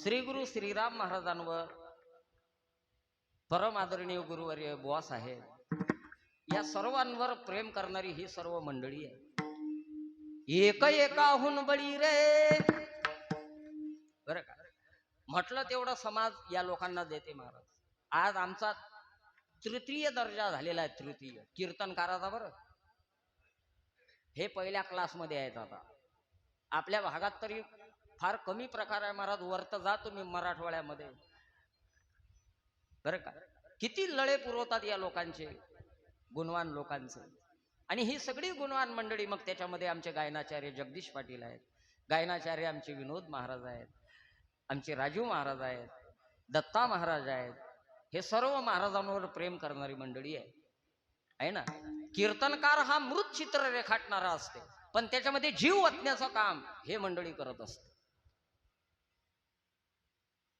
A: श्री गुरु श्रीराम महाराजांवर, परम आदरणीय गुरुवर्य बुवा साहेब, या सर्वांवर प्रेम करणारी ही सर्व मंडळी आहे. एक एकाहून बळी रे, बरं का. म्हटलं तेवढा समाज या लोकांना देते महाराज. आज आमचा तृतीय दर्जा झालेला आहे, तृतीय कीर्तनकाराचा. बरं, हे पहिल्या क्लासमध्ये आहेत. आता आपल्या भागात तरी फार कमी प्रकार आहे महाराज. वरत जा तुम्ही मराठवाड्यामध्ये, बरं का. किती लळे पुरवतात या लोकांचे, गुणवान लोकांचे. आणि ही सगळी गुणवान मंडळी. मग त्याच्यामध्ये आमचे गायनाचार्य जगदीश पाटील आहेत, गायनाचार्य आमचे विनोद महाराज आहेत, आमचे राजू महाराज आहेत, दत्ता महाराज आहेत. हे सर्व महाराजांवर प्रेम करणारी मंडळी आहे ना. कीर्तनकार हा मृत चित्र रेखाटणारा असते, पण त्याच्यामध्ये जीव ओतण्याचं काम हे मंडळी करत असते.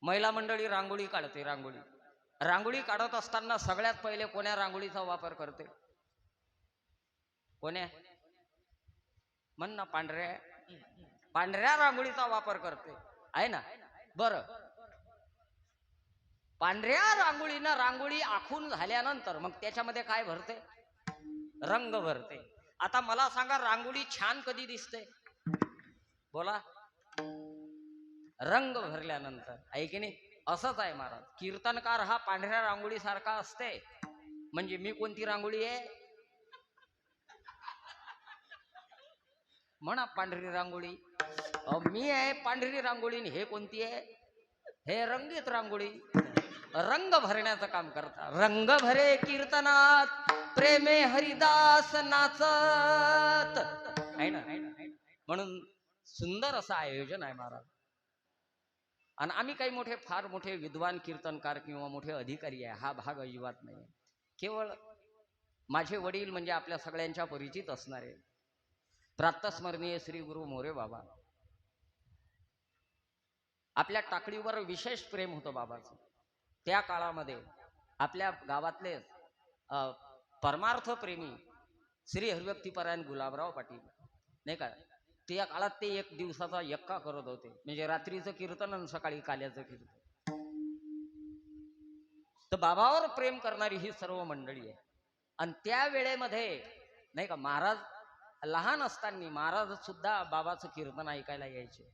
A: महिला मंडळी रांगोळी काढते. रांगोळी काढत असताना सगळ्यात पहिले कोण्या रांगोळीचा वापर करते? कोण्या? म्हण ना. पांढऱ्या रांगोळीचा वापर करते आहे ना. बरं, पांढऱ्या रांगोळीनं रांगोळी आखून झाल्यानंतर मग त्याच्यामध्ये काय भरते? रंग भरते. आता मला सांगा, रांगोळी छान कधी दिसते? बोला. रंग भरल्यानंतर, आहे की नाही? असंच आहे महाराज. कीर्तनकार हा पांढऱ्या रांगोळी सारखा असते. म्हणजे मी कोणती रांगोळी आहे? म्हणा पांढरी रांगोळी. मी आहे पांढरी रांगोळी. हे कोणती आहे? हे रंगीत रांगोळी. रंग भरण्याचं काम करतात. रंग भरे कीर्तनात प्रेमे हरिदास नाचत आहे ना. म्हणून सुंदर असं आयोजन आहे महाराज. आणि आम्ही काही मोठे फार मोठे विद्वान कीर्तनकार किंवा मोठे अधिकारी आहे हा भाग अजिबात नाही. केवळ माझे वडील म्हणजे आपल्या सगळ्यांच्या परिचित असणारे प्रातस्मरणीय श्री गुरु मोरे बाबा. आपल्या टाकडीवर विशेष प्रेम होतं बाबाचं. त्या काळामध्ये आपल्या गावातले परमार्थ प्रेमी श्री हरिभक्तीपरायण गुलाबराव पाटील नाही का, त्या काळात ते एक दिवसाचा यक्का करत होते. म्हणजे रात्रीचं कीर्तन आणि सकाळी काल्याचं कीर्तन. तर बाबावर प्रेम करणारी ही सर्व मंडळी आहे. आणि त्या वेळेमध्ये नाही का महाराज लहान असताना महाराज सुद्धा बाबाचं कीर्तन ऐकायला यायचे.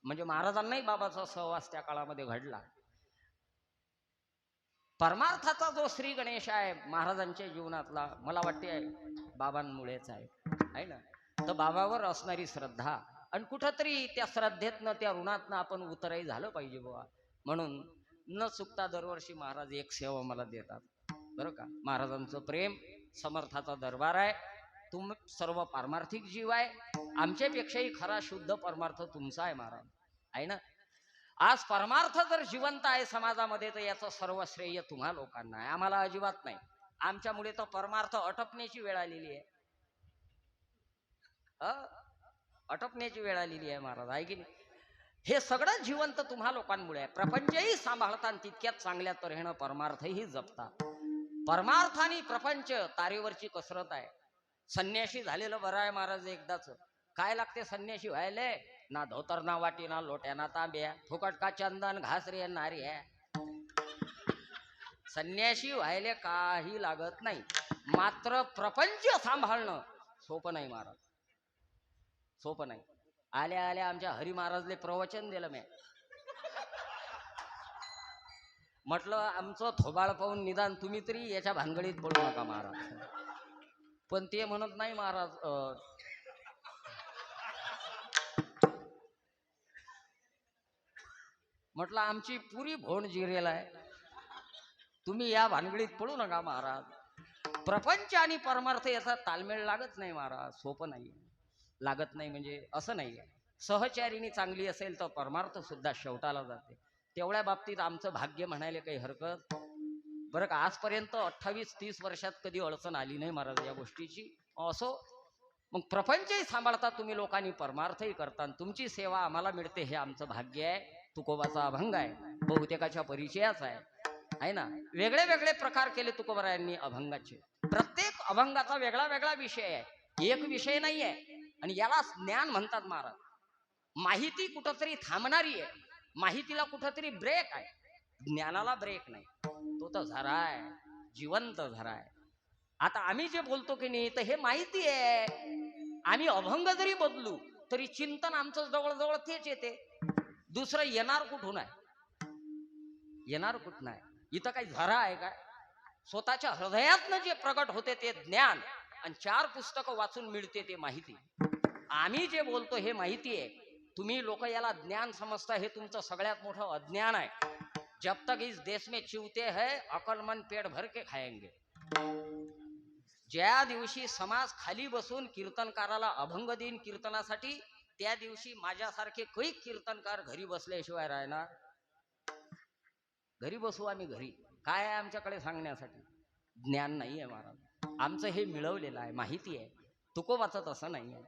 A: म्हणजे महाराजांनाही बाबाचा सहवास त्या काळामध्ये घडला. परमार्थाचा जो श्री गणेश आहे महाराजांच्या जीवनातला मला वाटते बाबांमुळेच आहे ना. तर बाबावर असणारी श्रद्धा आणि कुठंतरी त्या श्रद्धेतनं त्या ऋणातनं आपण उतराई झालं पाहिजे बाबा. म्हणून न चुकता दरवर्षी महाराज एक सेवा मला देतात बरं का. महाराजांचं प्रेम समर्थाचा दरबार आहे. तुम सर्व पारमार्थिक जीव आहे. आमच्यापेक्षाही खरा शुद्ध परमार्थ तुमचा आहे महाराज आहे ना. आज परमार्थ जर जिवंत आहे समाजामध्ये तर याचं सर्व श्रेय तुम्हा लोकांना आहे, आम्हाला अजिबात नाही. आमच्यामुळे तर परमार्थ अटपण्याची वेळ आलेली आहे. अटपण्याची वेळ आलेली आहे महाराज आहे की नाही. हे सगळं जिवंत तुम्हा लोकांमुळे आहे. प्रपंचही सांभाळता तितक्यात चांगल्या तऱ्हेनं परमार्थही जपता. परमार्थ आणि प्रपंच तारेवरची कसरत आहे. संन्याशी झालेलं बरं आहे महाराज एकदाच. काय लागते संन्याशी व्हायले? ना धोतर ना वाटी ना लोट्या ना तांब्या, फुकट का चंदन घास रे नारी आहे. संन्याशी व्हायले काही लागत नाही. मात्र प्रपंच सांभाळणं सोपं नाही महाराज, सोपं नाही. आल्या आल्या आमच्या हरी महाराजले प्रवचन दिलं मी. म्हटलं आमचं थोबाळ पाहून निदान तुम्ही तरी याच्या भानगडीत पडू नका महाराज. पण ते म्हणत नाही महाराज म्हटलं आमची पुरी भोंड जिरेल आहे, तुम्ही या भानगडीत पडू नका महाराज. प्रपंच आणि परमार्थ याचा तालमेळ लागत नाही महाराज, सोपं नाही. लागत नाही म्हणजे असं नाही. सहचारिणी चांगली असेल तर परमार्थ सुद्धा शेवटाला जाते. तेवढ्या बाबतीत आमचं भाग्य म्हणायला काही हरकत बरं का. आजपर्यंत 28-30 वर्षात कधी अडचण आली नाही महाराज या गोष्टीची. असो मग प्रपंचही सांभाळता तुम्ही लोकांनी, परमार्थही करता. तुमची सेवा आम्हाला मिळते हे आमचं भाग्य आहे. तुकोबाचा अभंग आहे, बहुतेकाच्या परिचयाचा आहे ना. वेगळे वेगळे प्रकार केले तुकोबरायांनी अभंगाचे. प्रत्येक अभंगाचा वेगळा वेगळा विषय आहे, एक विषय नाही आहे. आणि याला ज्ञान म्हणतात महाराज. माहिती कुठंतरी थांबणारी आहे, माहितीला कुठंतरी ब्रेक आहे, ज्ञानाला ब्रेक नाही. तो तर झरा आहे, जिवंत झरा आहे. आता आम्ही जे बोलतो की नाही तर हे माहिती आहे. आम्ही अभंग जरी बदलू तरी चिंतन आमचं जवळजवळ तेच येते. दुसरं येणार कुठून आहे? येणार कुठून आहे? इथं काही झरा आहे का? स्वतःच्या हृदयातनं जे प्रगट होते ते ज्ञान आणि 4 पुस्तकं वाचून मिळते ते माहिती. आम्ही जे बोलतो हे माहिती आहे. तुम्ही लोक याला ज्ञान समजता, हे तुमचं सगळ्यात मोठं अज्ञान आहे. जब तक इस देश में चिवते है अकलमन पेट भर के खाएंगे. ज्या दिवशी समाज खाली बसून कीर्तनकाराला अभंग देईन कीर्तनासाठी, त्या दिवशी माझ्यासारखे कैक कीर्तनकार घरी बसल्याशिवाय राहणार. घरी बसू आम्ही घरी. काय आहे आमच्याकडे सांगण्यासाठी? ज्ञान नाही आहे महाराज. आमचं हे मिळवलेलं आहे, माहिती आहे. तुकोबाचं तसं नाही आहे.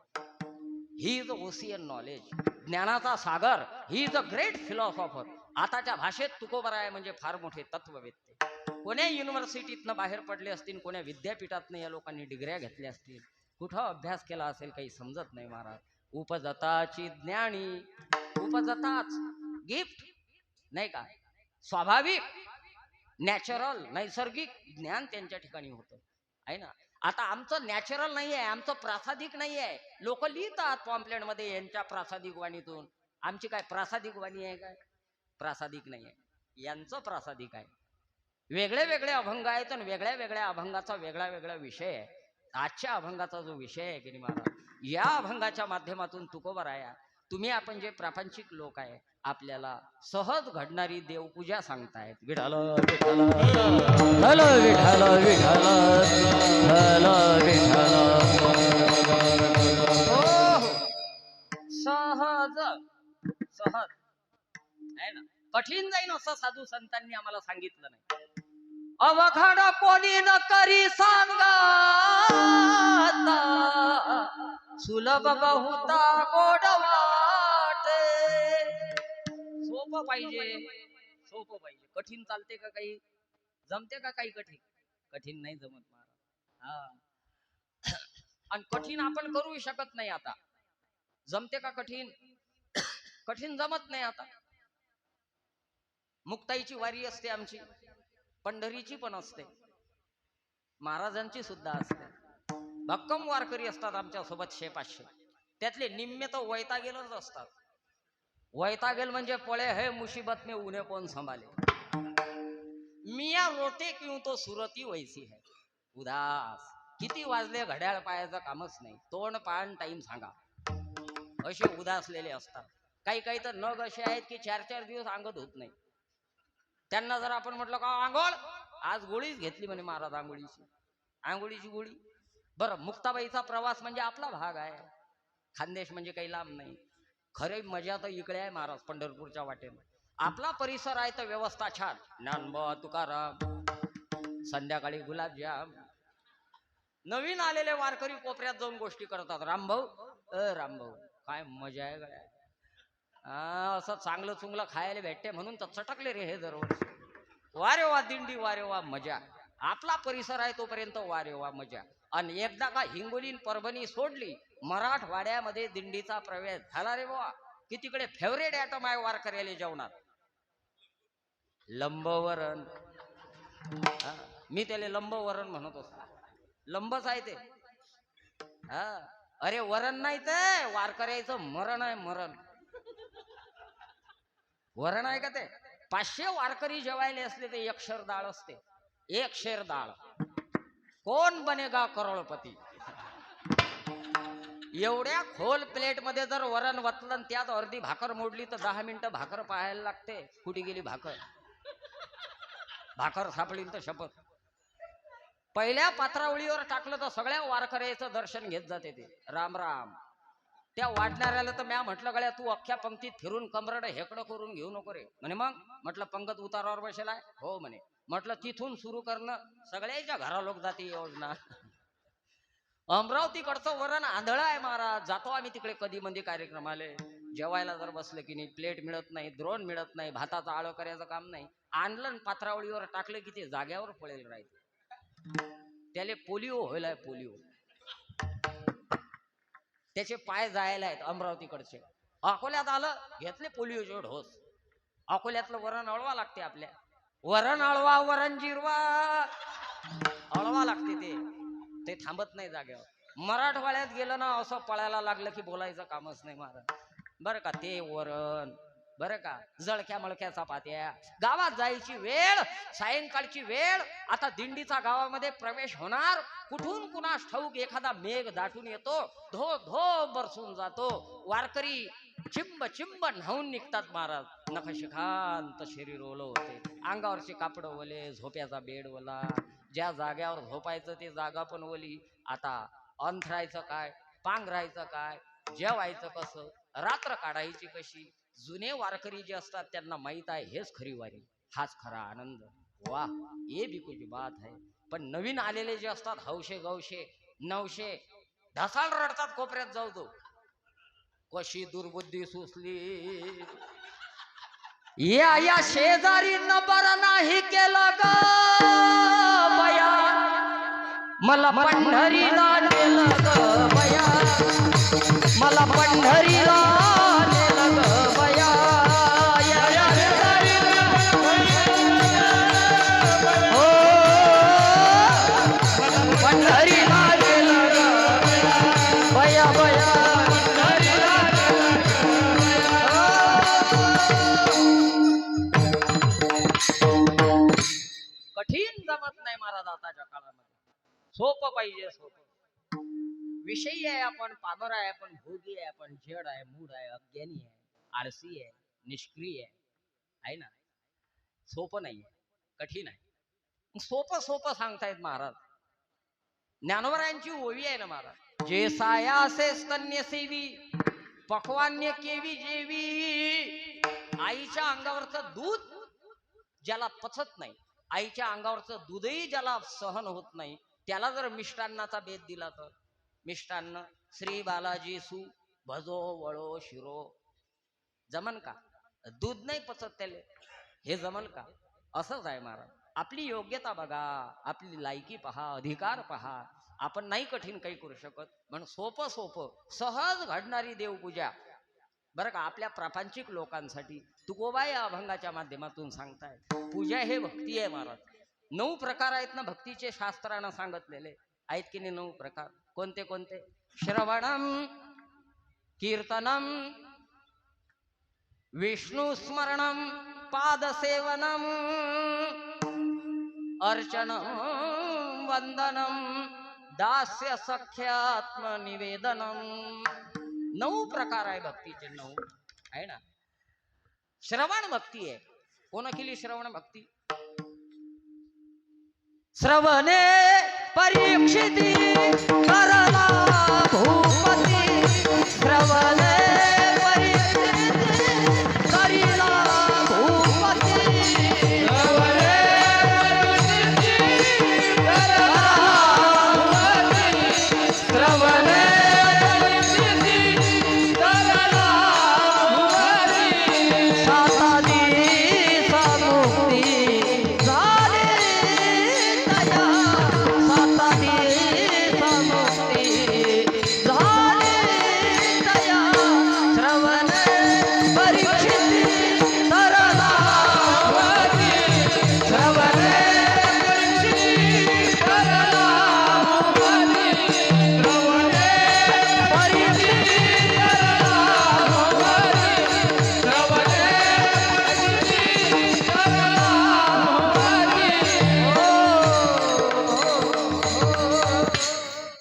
A: ही इज ओशियन नॉलेज, ज्ञानाचा सागर. He is a great philosopher. आताच्या भाषेत तुकोबराय म्हणजे फार मोठे तत्ववेत्ते. कोण्या युनिव्हर्सिटीतनं बाहेर पडले असतील, कोण्या विद्यापीठातनं या लोकांनी डिग्र्या घेतल्या असतील, कुठं अभ्यास केला असेल काही समजत नाही महाराज. उपजताची ज्ञानी, उपजताच गिफ्ट नाही का, स्वाभाविक नॅचरल नैसर्गिक ज्ञान त्यांच्या ठिकाणी होतं आहे ना. आता आमचं नॅचरल नाही आहे, आमचं प्रासादिक नाही आहे. लोक लिहितात पॉम्पलेट मध्ये यांच्या प्रासादिक वाणीतून. आमची काय प्रासादिक वाणी आहे काय? प्रासादिक नाही आहे, यांचं प्रासादिक आहे. वेगळे वेगळे अभंग आहेत आणि वेगळ्या वेगळ्या अभंगाचा वेगळा वेगळा विषय आहे. आजच्या अभंगाचा जो विषय आहे की नाही महाराज, या अभंगाच्या माध्यमातून तुकोबराया तुम्ही आपण जे प्रापंचिक लोक आहे आपल्याला सहज घडणारी देवपूजा सांगतायत. विठ्ठल विठ्ठल विठ्ठल विठ्ठल विठ्ठल विठ्ठल. हो हो, सहज सहज आहे ना. कठीण जाईन असं साधू संतांनी आम्हाला सांगितलं नाही. अवघड कोणी न करी सांगा सुलभ बहुता गोड वाटे. सोपं पाहिजे, सोपं पाहिजे. कठीण चालते का काही? जमते का काही कठीण? कठीण नाही जमत महाराज. हा, आणि कठीण आपण करू शकत नाही. आता जमते का कठीण? कठीण जमत नाही. आता मुक्ताईची वारी असते आमची, पंढरीची पण असते, महाराजांची सुद्धा असते. भक्कम वारकरी असतात आमच्या सोबत 600-500. त्यातले निम्मे तर वैतागेलच असतात. वैतागेल म्हणजे पळे है मुसीबत में उन्हें कौन संभाले. मिया रोते क्यों तो सुरती वैसी है. उदास किती वाजले घड्याळ पायाचं कामच नाही. तोंड पान टाइम सांगा, असे उदासलेले असतात. काही काही तर नग असे आहेत की 4-4 दिवस अंग धुत नाही. त्यांना जर आपण म्हटलं का आंघोळ, आज गोळीच घेतली म्हणे महाराज, आंघोळीची गोळी. बरं, मुक्ताबाईचा प्रवास म्हणजे आपला भाग आहे. खानदेश म्हणजे काही लांब नाही. खरे मजा तर इकडे आहे महाराज, पंढरपूरच्या वाटेनं. आपला परिसर आहे तर व्यवस्था छान. ज्ञानोबा तुकाराम, संध्याकाळी गुलाबजाम. नवीन आलेले वारकरी कोपऱ्यात जाऊन गोष्टी करतात. रामभाऊ रामभाऊ काय मजा आहे गड्या. असं चांगलं चुंगलं खायला भेटते म्हणून तर चटकले रे हे दरवर्षी. वारे वा दिंडी, वारे वा मजा. आपला परिसर आहे तोपर्यंत वारे वा मजा. आणि एकदा का हिंगोली परभणी सोडली, मराठवाड्यामध्ये दिंडीचा प्रवेश झाला रे बाबा की तिकडे फेवरेट आयटम आहे वारकऱ्याला जेवणात लंबवरण. मी त्याला लंबवरण म्हणत असतो. लंबच आहे ते. हा, अरे वरण नाही ते वारकऱ्याचं मरण आहे. मरण वरण आहे का ते? 500 वारकरी जेवायले असले ते 1 शेर डाळ असते. 1 शेर डाळ. कोण बनेगा करोडपती. एवढ्या खोल प्लेट मध्ये जर वरण वतलं त्यात अर्धी भाकर मोडली तर 10 मिनिटं भाकर पाहायला लागते. कुठे गेली भाकर? भाकर सापडली तर शपथ. पहिल्या पात्रावळीवर टाकलं तर सगळ्या वारकऱ्याचं दर्शन घेत जाते ते. राम राम. त्या वाटणाऱ्याला तर म्या म्हटलं गड्या तू अख्ख्या पंक्तीत फिरून कमरड हेकडं करून घेऊ नको रे म्हणे. मग म्हटलं पंगत उतारावर बसेलाय. हो म्हणे. म्हटलं तिथून सुरू करणं. सगळ्याच्या घरा लोक जाती योजना. अमरावतीकडचं वरण आंधळ आहे महाराज. जातो आम्ही तिकडे कधी मंदी कार्यक्रमाले. जेवायला जर बसलं की नाही, प्लेट मिळत नाही, द्रोण मिळत नाही, भाताचं आळं करायचं काम नाही. आणलं पात्रावळीवर टाकलं की ते जाग्यावर पळेल राहायचं. त्याले पोलिओ होईल. पोलिओ. त्याचे पाय जायला आहेत अमरावतीकडचे. अकोल्यात आलं घेतले पोलिओचे ढोस. अकोल्यातलं वरण अळवा लागते आपल्या. वरण अळवा, वरण जिरवा अळवा लागते. ते थांबत नाही जाग्यावर. मराठवाड्यात गेलं ना असं पळायला लागलं की बोलायचं कामच नाही महाराज. बरं का ते वरण. बरं का जळक्या मळक्या चपात्या. गावात जायची वेळ, सायंकाळची वेळ. आता दिंडीचा गावामध्ये प्रवेश होणार. कुठून कुणास ठाऊक एखादा मेघ दाटून येतो, धो धो बरसून जातो. वारकरी चिंब चिंब न्हावून निघतात महाराज. नखशिखांत शरीर ओलं होते, अंगावरचे कापड ओले, झोप्याचा बेड ओला. ज्या जाग्यावर झोपायचं ते जागा पण ओली. आता अंथरायचं काय, पांघरायचं काय, जेवायचं कसं, रात्र काढायची कशी. जुने वारकरी जे असतात त्यांना माहित आहे हेच खरी वारी, हाच खरा आनंद. वाह, ये भी कुछ बात है. पण नवीन आलेले जे असतात हौशे गौशे 900 ढसाळ रडतात कोपऱ्यात जाऊ तो. कशी दुर्बुद्धी सुचली या शेजारी न बरं नाही केलं ग बया. मला पंढरीला नेलं ग बया. मला पंढरीला नेलं ग बया. हो पंढरीला नेलं ग बया बया. कठीण जमत नाही महाराज आताच्या काळामध्ये. सोपं पाहिजे, सोपं. विषयी आहे आपण, पामर आहे आपण, भोगी आहे आपण, जड आहे, मूड आहे, अज्ञानी आहे, आळसी आहे, निष्क्रिय आहे ना. सोपं नाहीये, कठीण आहे. सोपं सोपं सांगतायत महाराज. ज्ञानोबरायांची ओवी आहे ना महाराज. जे सायासे स्तन्य सेवी पक्वान्य केवी जेवी. आईच्या अंगावरचं दूध ज्याला पचत नाही, आईच्या अंगावरचं दूधही ज्याला सहन होत नाही, त्याला जर मिष्टान्नाचा बेत दिला तर मिष्टान्न श्री बालाजी सु भजो वळो शिरो जमन का? दूध नाही पचत त्याले, हे जमल का? असंच आहे महाराज. आपली योग्यता बघा, आपली लायकी पहा, अधिकार पहा. आपण नाही कठीण काही करू शकत, म्हणून सोपं सोपं सहज घडणारी देवपूजा बरं का आपल्या प्रापंचिक लोकांसाठी तुकोबा या अभंगाच्या माध्यमातून सांगताय. पूजा हे भक्ती आहे महाराज. 9 प्रकार आहेत ना भक्तीचे, शास्त्रानं सांगितलेले आहेत की नाही 9 प्रकार. कोणते कोणते? श्रवणम, कीर्तनम, विष्णू स्मरणम, पादसेवनम, अर्चनम, वंदनम, दास्य सख्यात्म निवेदनम. 9 प्रकार आहे भक्तीचे, 9 आहे ना. श्रवण भक्ती आहे. कोण केली श्रवण भक्ती? श्रवणे परीक्षिती करला भूपती. श्रवणे परीक्षिती करिला भूपती.
B: श्रवणे परीक्षिती करला भूपती. श्रवणे परीक्षिती करला भूपती.
A: सातादी सामुक्ती झाली तया. सातादी सामुक्ती झाली तया. श्रवण परीक्षिती तरला
B: भूपती. श्रवणे परीक्षिती करला भूपती. श्रवणे परीक्षिती करला भूपती. श्रवणे परीक्षिती करला भूपती.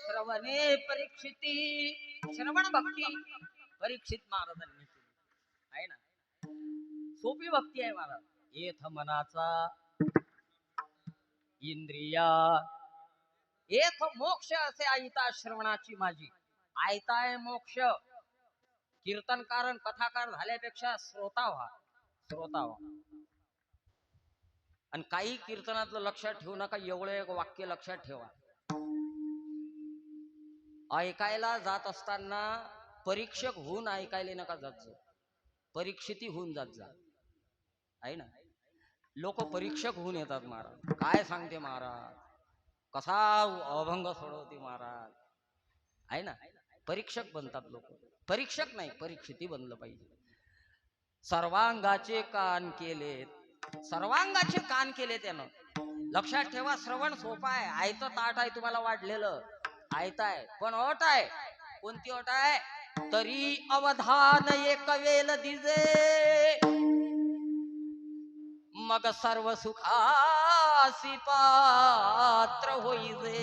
A: श्रवणे परीक्षिती. श्रवण भक्ती परीक्षित महाराजांनी केली आहे ना. सोपी भक्ती आहे महाराज. येथ मनाचा इंद्रिया येथ मोक्ष असे आयता श्रवणाची माझी. आयताय मोक्ष. कीर्तनकार कथाकार झाल्यापेक्षा श्रोता व्हा, श्रोता व्हा. आणि काही कीर्तनातलं लक्षात ठेवू नका, एवढं एक वाक्य लक्षात ठेवा. ऐकायला जात असताना परीक्षक होऊन ऐकायला नका जात जा, परीक्षिती होऊन जात जा आहे ना. लोक परीक्षक होऊन येतात महाराज. काय सांगते महाराज, कसा अभंग सोडवते महाराज आहे ना. परीक्षक बनतात लोक. परीक्षक नाही, परीक्षिती बनलं पाहिजे. सर्वांगाचे कान केलेत, सर्वांगाचे कान केले त्यानं. लक्षात ठेवा, श्रवण सोपा आहे. आयतं ताट आहे तुम्हाला वाढलेलं, आयताय, पण अट आहे. कोणती अट आहे? तरी अवधान एक वेल दिजे, मग सर्व सुखासी पात्र होईजे.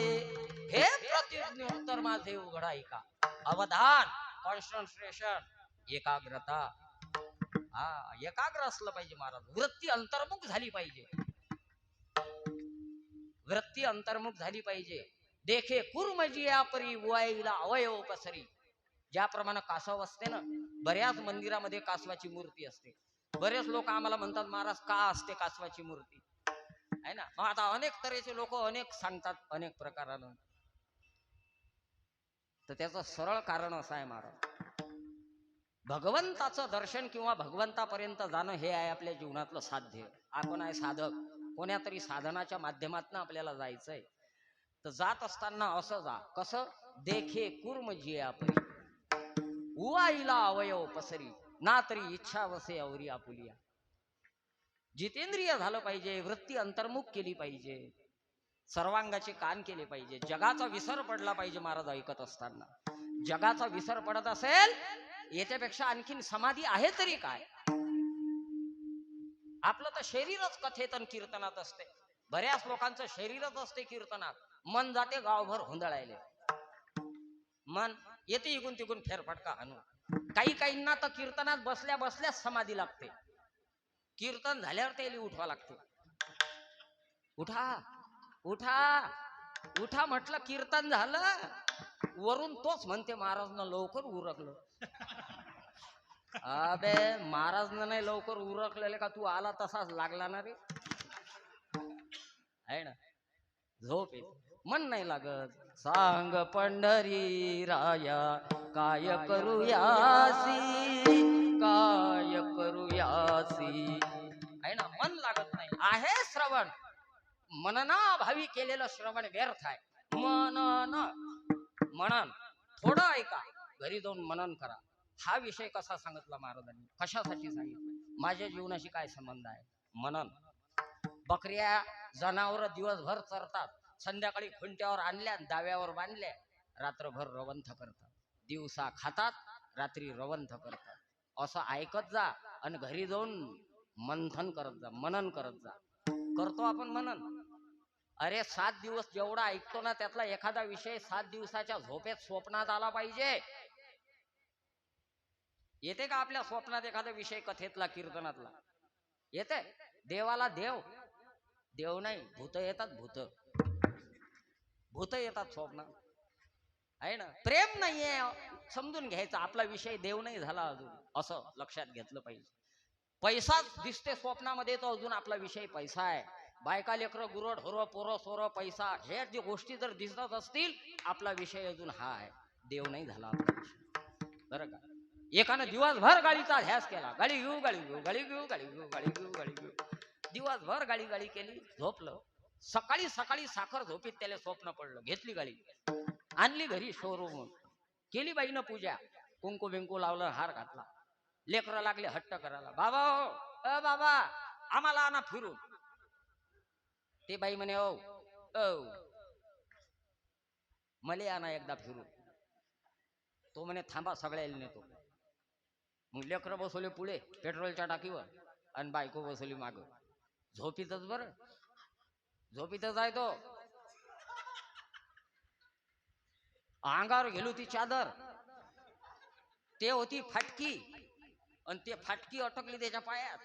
A: हे प्रतिज्ञोत्तर माझे उघडाई का. अवधान, कॉन्सन्ट्रेशन, एकाग्रता. हा, एकाग्र असलं पाहिजे महाराज. वृत्ती अंतर्मुख झाली पाहिजे, वृत्ती अंतर्मुख झाली पाहिजे. देखे कुर्मजिया परी वाईला अवयव पसरी. ज्याप्रमाणे कासव असते ना, बऱ्याच मंदिरामध्ये कासवाची मूर्ती असते. बरेच लोक आम्हाला म्हणतात महाराज का असते कासवाची मूर्ती आहे ना. मग आता अनेक तऱ्हेचे लोक अनेक सांगतात, अनेक प्रकारानं. तर त्याचं सरळ कारण असं आहे महाराज, भगवंताचं दर्शन किंवा भगवंतापर्यंत जाणं हे आहे आपल्या जीवनातलं साध्य. आपण आहे साधक, कोण्या तरी साधनाच्या माध्यमातून आपल्याला जायचंय. तर जात असताना असं जा. कसं? देखे कुर्म जिया परी उवाईला अवयव पसरी, ना तरी इच्छा वसे अवरी आपुलिया. जितेंद्रिय झालं पाहिजे, वृत्ती अंतर्मुख केली पाहिजे, सर्वांगाचे कान केले पाहिजे. जगाचा विसर पडला पाहिजे महाराज ऐकत असताना. जगाचा विसर पडत असेल याच्यापेक्षा आणखीन समाधी आहे तरी काय. आपलं तर शरीरच कथेत आणि कीर्तनात असते. बऱ्याच लोकांचं शरीरच असते कीर्तनात, मन जाते गावभर हुंदळायले. मन येते इकून तिकून फेरफटका हाणून. काही काहींना तर कीर्तनात बसल्या बसल्याच समाधी लागते. कीर्तन झाल्यावर त्याला उठवा लागते. उठा उठा उठा म्हटलं, कीर्तन झालं वरून तोच म्हणते महाराजनं लवकर उरकलं. अबे महाराजनं नाही लवकर उरकलेले का, तू आला तसाच लागला ना रे. आहे ना, झोप येते, मन नाही लागत. सांग पंढरी राया काय करूयासी, काय करूयासी. आहे ना, मन लागत नाही. आहे श्रवण, मननाभावी केलेलं श्रवण व्यर्थ आहे. मनन थोडं ऐका, घरी जाऊन मनन करा. हा विषय कसा सांगितला महाराजांनी, कशासाठी सांगितलं, माझ्या जीवनाशी काय संबंध आहे. मनन. बकऱ्या जनावर दिवसभर चरतात, संध्याकाळी खुंट्यावर आणल्या, दाव्यावर बांधल्या, रात्रभर रवंथ करतात. दिवसा खातात, रात्री रवंथ करतात. असं ऐकत जा आणि घरी जाऊन मंथन करत जा, मनन करत जा. करतो आपण मनन. अरे 7 दिवस जेवढा ऐकतो ना, त्यातला एखादा विषय 7 दिवसाच्या झोपेत स्वप्नात आला पाहिजे. येते का आपल्या स्वप्नात एखादा विषय, कथेतला, कीर्तनातला? येते? देवाला देव देव नाही, भूत येतात. भूत येतात स्वप्नात. आहे ना, प्रेम नाहीये, समजून घ्यायचं. आपला विषय देव नाही झाला अजून, असं लक्षात घेतलं पाहिजे. पैसाच दिसते स्वप्नामध्ये, तो अजून आपला विषय पैसा आहे. बायका लेकरं गुरड होरं पोरं सोरं पैसा, हे जे गोष्टी जर दिसत असतील, आपला विषय अजून हा आहे, देव नाही झाला आपला विषय. बरं का, एकानं दिवसभर गाडीचा ध्यास केला, गाडी घेऊ गाडी घेऊ गाडी घेऊ गाडी घेऊ गाडी घेऊ गाडी घेऊ, दिवसभर गाडी गाडी केली, झोपलं. सकाळी सकाळी साखर झोपीत त्याला स्वप्न पडलं, घेतली गाडी, आणली घरी शोरूम, केली बाईनं पूजा, कुंकू बिंकू लावलं, हार घातला. लेकरं लागले हट्ट करायला, बाबा हो बाबा आम्हाला आणा फिरून. ते बाई म्हणे ओ मले आणा एकदा फिरून. तो म्हणे थांबा सगळ्याला नेतो. मग लेकरं बसवले पुढे पेट्रोलच्या टाकीवर आणि बायको बसवली माग. झोपीतच, बरं झोपीतच आहे तो. अंगावर गेलो ती चादर, ते होती फाटकी, आणि ते फाटकी अटकली त्याच्या पायात.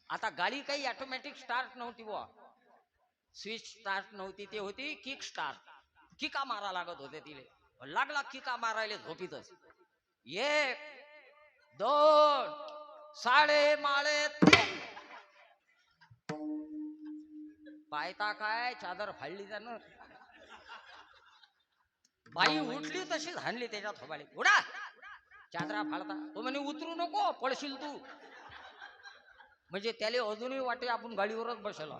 A: आता गाडी काही ऑटोमॅटिक स्टार्ट नव्हती बुवा, स्विच स्टार्ट नव्हती, ते होती किक स्टार्ट. किका मारा लागत होते तिले, लागला किका मारायला झोपीतच. 1 2 साडे माळे 3. पायता काय, चादर फाडली त्यानं. बाई उठली तशीच हाणली त्याच्या थोबाडी, उडा चादरा फाडता. तो म्हणे उतरू नको, पडशील तू. म्हणजे त्याला अजूनही वाटे आपण गाडीवरच बसलो.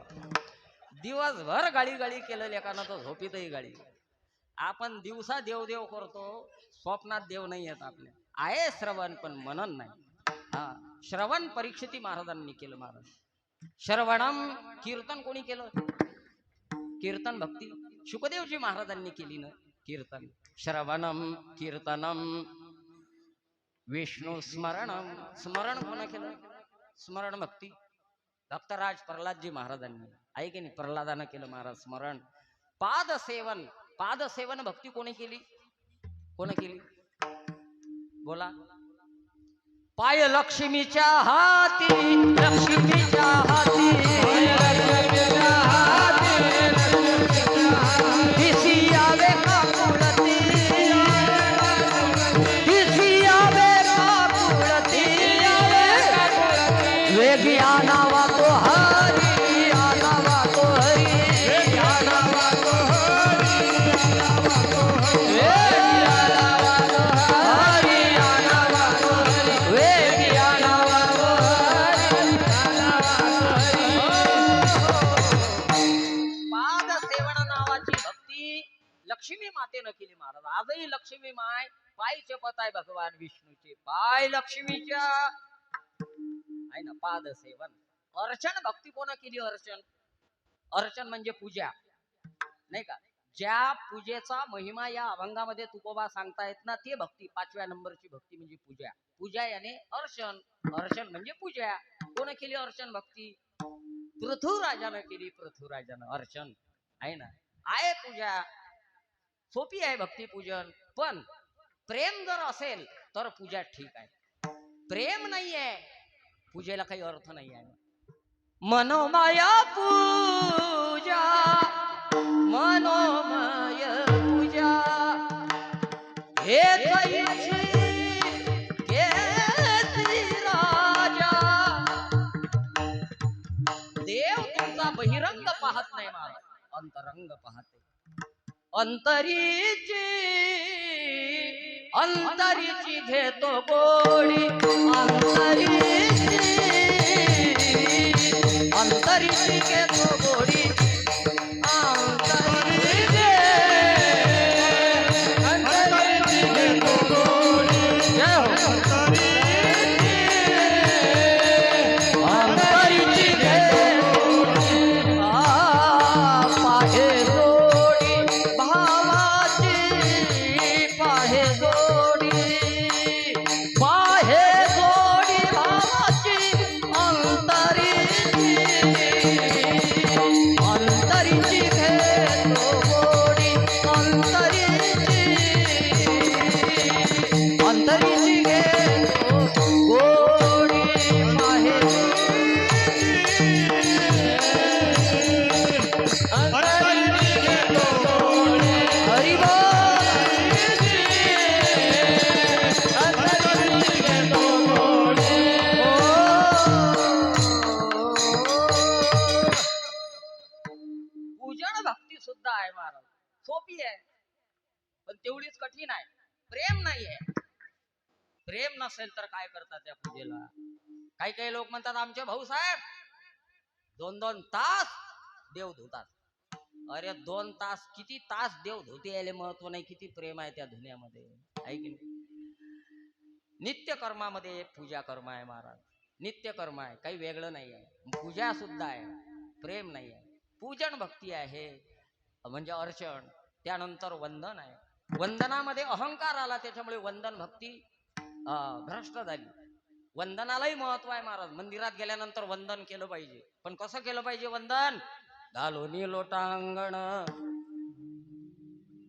A: दिवसभर गाडी गाडी केलं लेकानं, तर झोपीतही गाडी. आपण दिवसा देव देव करतो, स्वप्नात देव नाही येत आपल्या. आहे श्रवण पण मनन नाही. हा, श्रवण परीक्षिती महाराजांनी केलं. महाराज श्रवणम, कीर्तन कोणी केलं? कीर्तन भक्ती शुकदेवजी महाराजांनी केली ना कीर्तन. श्रवणम कीर्तनम विष्णू स्मरणम, स्मरण कोण केलं? स्मरण भक्ती भक्तराज प्रल्हादजी महाराजांनी, आहे की नाही, प्रल्हादानं केलं महाराज स्मरण. पादसेवन, पादसेवन भक्ती कोणी केली? कोणी केली बोला? पाय लक्ष्मीच्या हाती, लक्ष्मीच्या हाती, दिसी आवे काकुळती, दिसी आवे काकुळती, वेगी आनावा तो हरी, आनावा तो हरी, आनावा तो हरी, आनावा तो हरी, आनावा तो हरी, आनावा तो हरी, वेगी आनावा तो हरी, आनावा तो हरी. पाद सेवन नावाची भक्ती लक्ष्मी मातेनं केली महाराज. आजही लक्ष्मी माय पाय चपत आहे भगवान विष्णूचे, पाय लक्ष्मीच्या आहे ना. पाद सेवन. अर्चन भक्ती कोणा केली? अर्चन, अर्चन म्हणजे पूजा, नाही का? ज्या पूजेचा महिमा या अभंगामध्ये तुकोबा सांगतायत ना, ते भक्ती 5व्या नंबरची भक्ती म्हणजे पूजा. पूजा याने अर्चन, अर्चन म्हणजे पूजा. कोण केली अर्चन भक्ती? पृथ्वीराजानं केली. पृथ्वीराजानं अर्चन, आहे ना. आहे पूजा, सोपी आहे भक्ती पूजन, पण प्रेम जर असेल तर पूजा ठीक आहे, प्रेम नाहीये पूजेला काही अर्थ नाही आहे. मनोमय पूजा, मनोमय पूजा, हे राजा. देव तुमचा बहिरंग पाहत नाही महाराज, अंतरंग पाहते. अंतरीची अंतरीची घेतो गोडी, अंतरीची घेतो गोडी, अंतरीची घेतो गोडी. जय हो. अंतरीची घेतो पाहे गोडी भावाची, पाहे गोडी, पाहे गोडी भावाची, अंतरीची अंतरीची घेतो गोडी, अंतरीची अंतरीची घेतो गोडी, पाहे अंतरीची घेतो गोडी. हरी बोल. अंतरीची घेतो गोडी. पूजन भक्ती सुद्धा आहे महाराज, सोपी आहे पण तेवढीच कठीण आहे. प्रेम नाही आहे. प्रेम नसेल तर काय करतात त्या पूजेला. काही काही लोक म्हणतात आमचे भाऊसाहेब 2-2 तास देव धुतात. अरे 2 तास किती तास देव धुते यायला महत्व नाही, किती प्रेम आहे त्या धुण्यामध्ये, आहे की नाही. नित्य कर्मामध्ये एक पूजा कर्म आहे महाराज, नित्य कर्म आहे, काही वेगळं नाही आहे. पूजा सुद्धा आहे, प्रेम नाही आहे. पूजन भक्ती आहे म्हणजे अर्चन, त्यानंतर वंदन आहे. वंदनामध्ये अहंकार आला त्याच्यामुळे वंदन भक्ती भ्रष्ट झाली. वंदनालाही महत्व आहे महाराज. मंदिरात गेल्यानंतर वंदन केलं पाहिजे, पण कसं केलं पाहिजे वंदन? घालोनी लोटांगण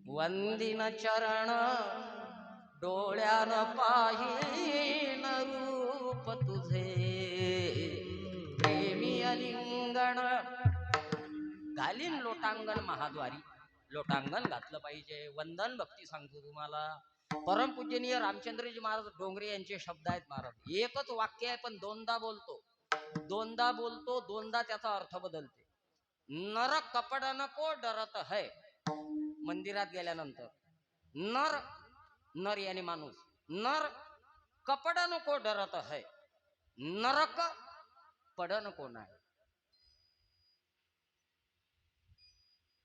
A: वंदिन चरण, डोळ्यानं पाहीन रूप तुझे, प्रेमी अलिंगण. घालीन लोटांगण महाद्वारी, लोटांगण घातलं पाहिजे. वंदन भक्ती सांगतो तुम्हाला. परमपूजनीय रामचंद्रजी महाराज डोंगरे यांचे शब्द आहेत महाराज. एकच वाक्य आहे पण दोनदा बोलतो, दोनदा बोलतो, दोनदा त्याचा अर्थ बदलते. नर कपड नको डरत है. मंदिरात गेल्यानंतर नर, नर यानी माणूस, नर कपड नको डरत है, नरक पड नको नाही.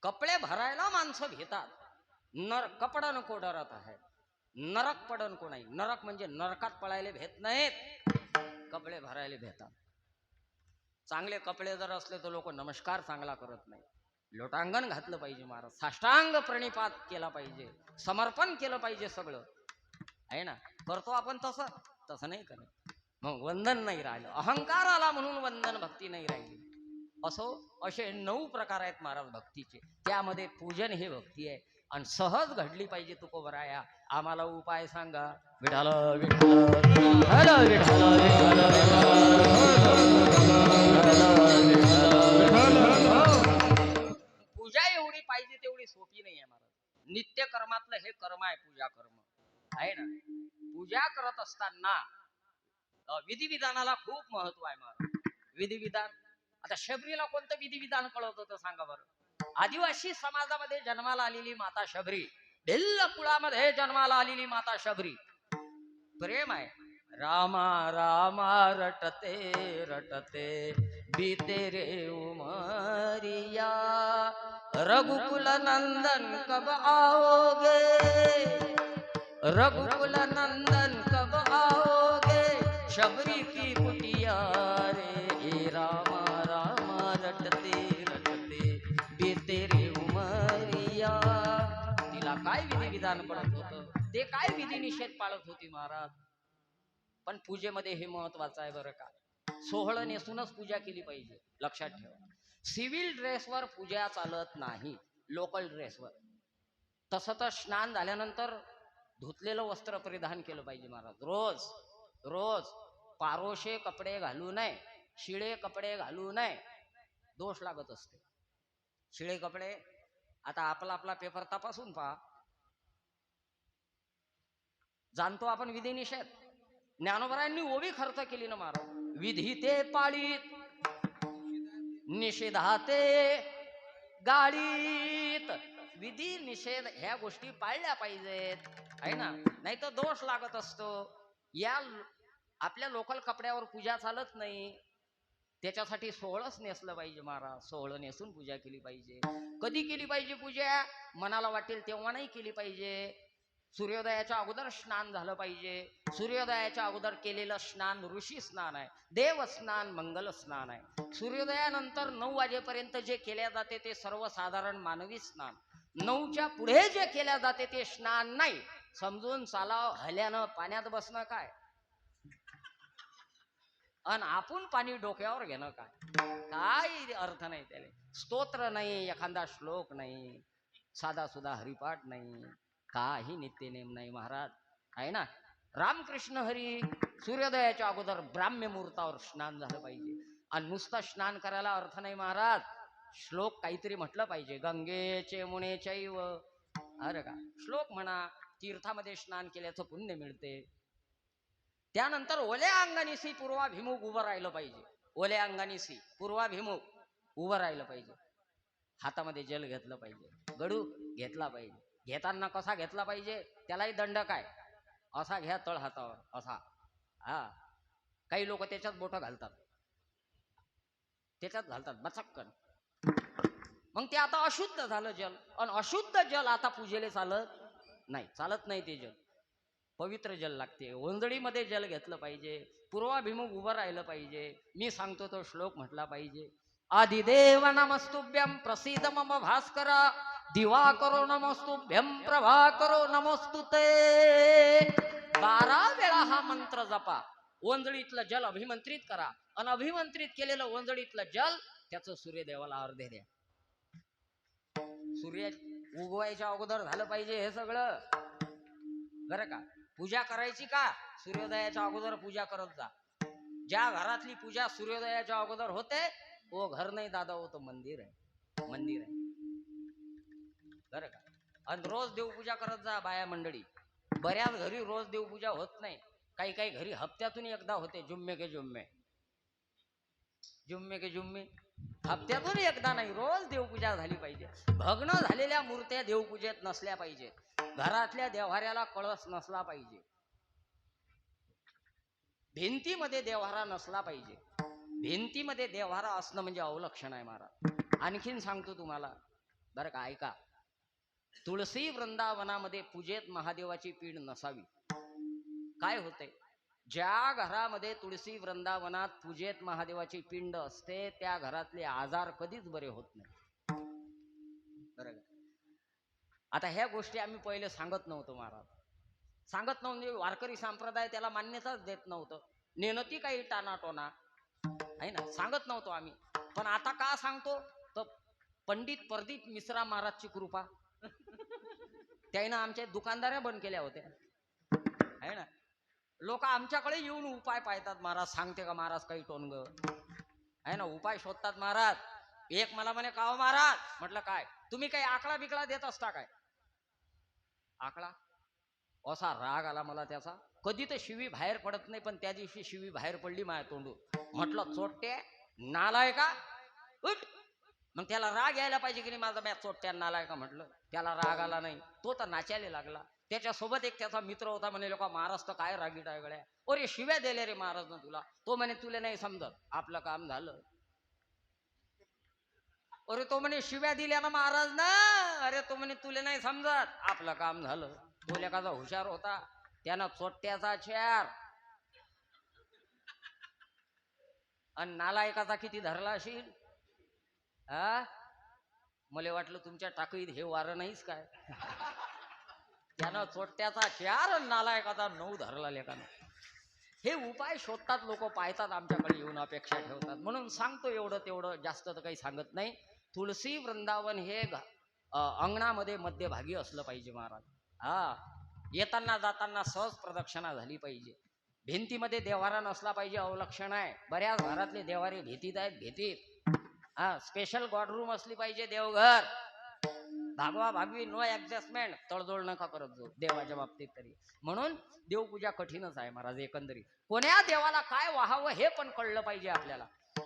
A: कपडे भरायला माणसं भेतात, नर कपड नको डरत आहे, नरक पड नको नाही. नरक म्हणजे नरकात पळायला भेट नाहीत, कपडे भरायला भेटतात. चांगले कपडे जर असले तर लोक नमस्कार चांगला करत नाही. लोटांगण घातलं पाहिजे महाराज, साष्टांग प्रणिपात केला पाहिजे, समर्पण केलं पाहिजे. सगळं आहे ना, करतो आपण तसं, तसं नाही करत मग वंदन नाही राहिलं. अहंकार आला म्हणून वंदन भक्ती नाही राहिली. असो, असे 9 प्रकार आहेत महाराज भक्तीचे. त्यामध्ये पूजन हे भक्ती आहे आणि सहज घडली पाहिजे. तुकोबराया आम्हाला उपाय सांगा. विठाल विठाल विठाल विठाल पूजा एवढी पाहिजे तेवढी सोपी नाही आहे महाराज. नित्य कर्मातलं हे कर्म आहे, पूजा कर्म आहे ना. पूजा करत असताना विधिविधानाला खूप महत्व आहे महाराज. विधिविधान, आता शबरीला कोणतं विधिविधान कळत होतं सांगा बरं. आदिवासी समाजामध्ये जन्माला आलेली माता शबरी, भिल्ल कुळामध्ये जन्माला आलेली माता शबरी. प्रेम आहे. रामा रामा रटते रटते बीते रे उमरिया, रघुकुल नंदन कब आओगे, रघुकुल नंदन कब आओगे, शबरी की कुटिया रे, रामा रामा रटते रटते बीते रे उमरिया. तिला काय विधी विधान पडत होतं, ते काय विधी निषेध पाळत होती महाराज. पण पूजेमध्ये हे महत्वाचं आहे बरं का. सोहळ नेसूनच पूजा केली पाहिजे, लक्षात ठेवा. सिव्हिल ड्रेसवर पूजा चालत नाही, लोकल ड्रेसवर. तसं तर स्नान झाल्यानंतर धुतलेलं वस्त्र परिधान केलं पाहिजे महाराज. रोज रोज पारोशे कपडे घालू नये, शिळे कपडे घालू नये, दोष लागत असते. शिळे कपडे, आता आपला आपला पेपर तपासून पहा. जाणतो आपण विधी निषेध, ज्ञानोबरायांनी ओवी खर्च केली ना महाराज. विधी ते पाळीत निषेधाते गाडीत. विधी निषेध ह्या गोष्टी पाळल्या पाहिजेत आहे ना, नाही तर दोष लागत असतो. या आपल्या लोकल कपड्यावर पूजा चालत नाही, त्याच्यासाठी सोहळंच नेसलं पाहिजे महाराज. सोहळं नेसून पूजा केली पाहिजे. कधी केली पाहिजे पूजा? मनाला वाटेल तेव्हा नाही केली पाहिजे. सूर्योदयाच्या अगोदर स्नान झालं पाहिजे. सूर्योदयाच्या अगोदर केलेलं स्नान ऋषी स्नान आहे, देव स्नान, मंगल स्नान आहे. सूर्योदयानंतर 9 वाजेपर्यंत जे केल्या जाते ते सर्वसाधारण मानवी स्नान. 9च्या पुढे जे केल्या जाते ते स्नान नाही. समजून चालाव. हल्यानं पाण्यात बसणं काय, आणि आपण पाणी डोक्यावर घेणं काय, काही अर्थ नाही त्याला. स्तोत्र नाही, एखादा श्लोक नाही, साधा सुद्धा हरिपाठ नाही, काही नित्यनेम नाही महाराज आहे ना. रामकृष्ण हरी सूर्योदयाच्या अगोदर ब्राह्म्य मुहूर्तावर स्नान झालं पाहिजे. आणि नुसतं स्नान करायला अर्थ नाही महाराज, श्लोक काहीतरी म्हटलं पाहिजे. गंगेचे मुने चैव, अरे का श्लोक म्हणा. तीर्थामध्ये स्नान केल्याचं पुण्य मिळते. त्यानंतर ओल्या अंगानीसी पूर्वाभिमुख उभं राहिलं पाहिजे. ओल्या अंगानीसी पूर्वाभिमुख उभं राहिलं पाहिजे. हातामध्ये जल घेतलं पाहिजे, गडू घेतला पाहिजे. घेताना कसा घेतला पाहिजे, त्यालाही दंड काय, असा घ्या तळ हातावर असा. हा, काही लोक त्याच्यात बोटं घालतात, त्याच्यात घालतात बचक्कन. मग ते आता अशुद्ध झालं जल. आणि अशुद्ध जल आता पूजेला चालत नाही, चालत नाही. ते जल पवित्र जल लागते. ओंजळीमध्ये जल घेतलं पाहिजे, पूर्वाभिमुख उभं राहिलं पाहिजे. मी सांगतो तो श्लोक म्हटला पाहिजे. आदिदेव नमस्तुभ्यं प्रसीद मम भास्कर, दिवाकरो नमस्तुभ्यं प्रभाकरो नमस्तुते. 12 वेळा हा मंत्र जपा. ओंजळीतलं जल अभिमंत्रित करा, आणि अभिमंत्रित केलेलं ओंजळीतलं जल त्याचं सूर्यदेवाला अर्धे द्या. सूर्य उगवायच्या अगोदर झालं पाहिजे हे सगळं, बरं का. पूजा करायची का, सूर्योदयाच्या अगोदर पूजा करत जा. ज्या घरातली पूजा सूर्योदयाच्या अगोदर होते वो घर नाही दादा, वो तो मंदिर आहे, मंदिर आहे, बरं का. आणि रोज देवपूजा करत जा बाया मंडळी. बऱ्याच घरी रोज देवपूजा होत नाही, काही काही घरी हप्त्यातून एकदा होते. जुम्मे के जुम्मे, जुम्मे के जुम्मे, हप्त्यातून एकदा नाही, रोज देवपूजा झाली पाहिजे. भग्न झालेल्या मूर्त्या देवपूजेत नसल्या पाहिजे. घरातल्या देव्हाऱ्याला कळस नसला पाहिजे. भिंतीमध्ये देव्हारा नसला पाहिजे. भिंतीमध्ये देव्हारा असणं म्हणजे अवलक्षण आहे महाराज. आणखीन सांगतो तुम्हाला, बरं का, ऐका. तुळशी वृंदावनामध्ये पूजेत महादेवाची पीड नसावी. काय होते, ज्या घरामध्ये तुळशी वृंदावनात पूजेत महादेवाची पिंड असते त्या घरातले आजार कधीच बरे होत नाही, बरं का. आता ह्या गोष्टी आम्ही पहिले सांगत नव्हतो महाराज, सांगत नव्हतं. म्हणजे वारकरी संप्रदाय त्याला मान्यताच देत नव्हतं. नेणती काही टानाटोना आहे ना, सांगत नव्हतो आम्ही. पण आता का सांगतो, तर पंडित प्रदीप मिश्रा महाराजची कृपा. त्यानं आमच्या दुकानदाऱ्या बंद केल्या होत्या आहे ना. लोक आमच्याकडे येऊन उपाय पाहतात. महाराज सांगते का महाराज काही टोनग आहे ना, उपाय शोधतात महाराज. एक मला म्हणे का हो महाराज, म्हटलं काय, तुम्ही काही आकडा बिकडा देत असता काय. आकडा, असा राग आला मला त्याचा. कधी तर शिवी बाहेर पडत नाही, पण त्या दिवशी शिवी बाहेर पडली माझ्या तोंडून. म्हटलं चोट्या नालाय का उठ. मग त्याला राग यायला पाहिजे की नाही माझा, मॅ चोट्या नालाय का म्हटलं. त्याला राग आला नाही, तो तर नाचायला लागला. त्याच्यासोबत एक त्याचा मित्र होता, म्हणे लोक महाराज तर काय रागीट आहे गड्या, अरे शिव्या दिले रे महाराज ना तुला. तो म्हणे तुला नाही समजत, आपलं काम झालं. अरे तो म्हणे शिव्या दिल्या ना महाराज ना, अरे तो म्हणे तुला नाही समजत, आपलं काम झालं. तो लेकाचा हुशार होता, त्यानं चोट्याचा 4 आणि नालायकाचा किती धरला असेल. हा, मला वाटलं तुमच्या टाकळीत हे वारं नाहीच काय. त्यानं चोट्याचा 4 आणि नालायकाचा 9 धरला लेकानं. हे उपाय शोधतात लोक, पाहतात आमच्याकडे येऊन, अपेक्षा ठेवतात. म्हणून सांगतो एवढं तेवढं, जास्त तर काही सांगत नाही. तुळशी वृंदावन हे अंगणामध्ये मध्यभागी असलं पाहिजे महाराज. हा, येताना जाताना सहज प्रदक्षिणा झाली पाहिजे. भिंतीमध्ये देवारा नसला पाहिजे, अवलक्षण आहे. बऱ्याच घरातले देवारे भीतीत आहेत, भीतीत. हा, स्पेशल गॉड रूम असली पाहिजे देवघर. भागवा भागवी, नो ऍडजस्टमेंट, तडजोड नका करत जाऊ देवाच्या बाबतीत तरी. म्हणून देवपूजा कठीणच आहे महाराज. एकंदरीत कोण्या देवाला काय वाहावं हे पण कळलं पाहिजे आपल्याला.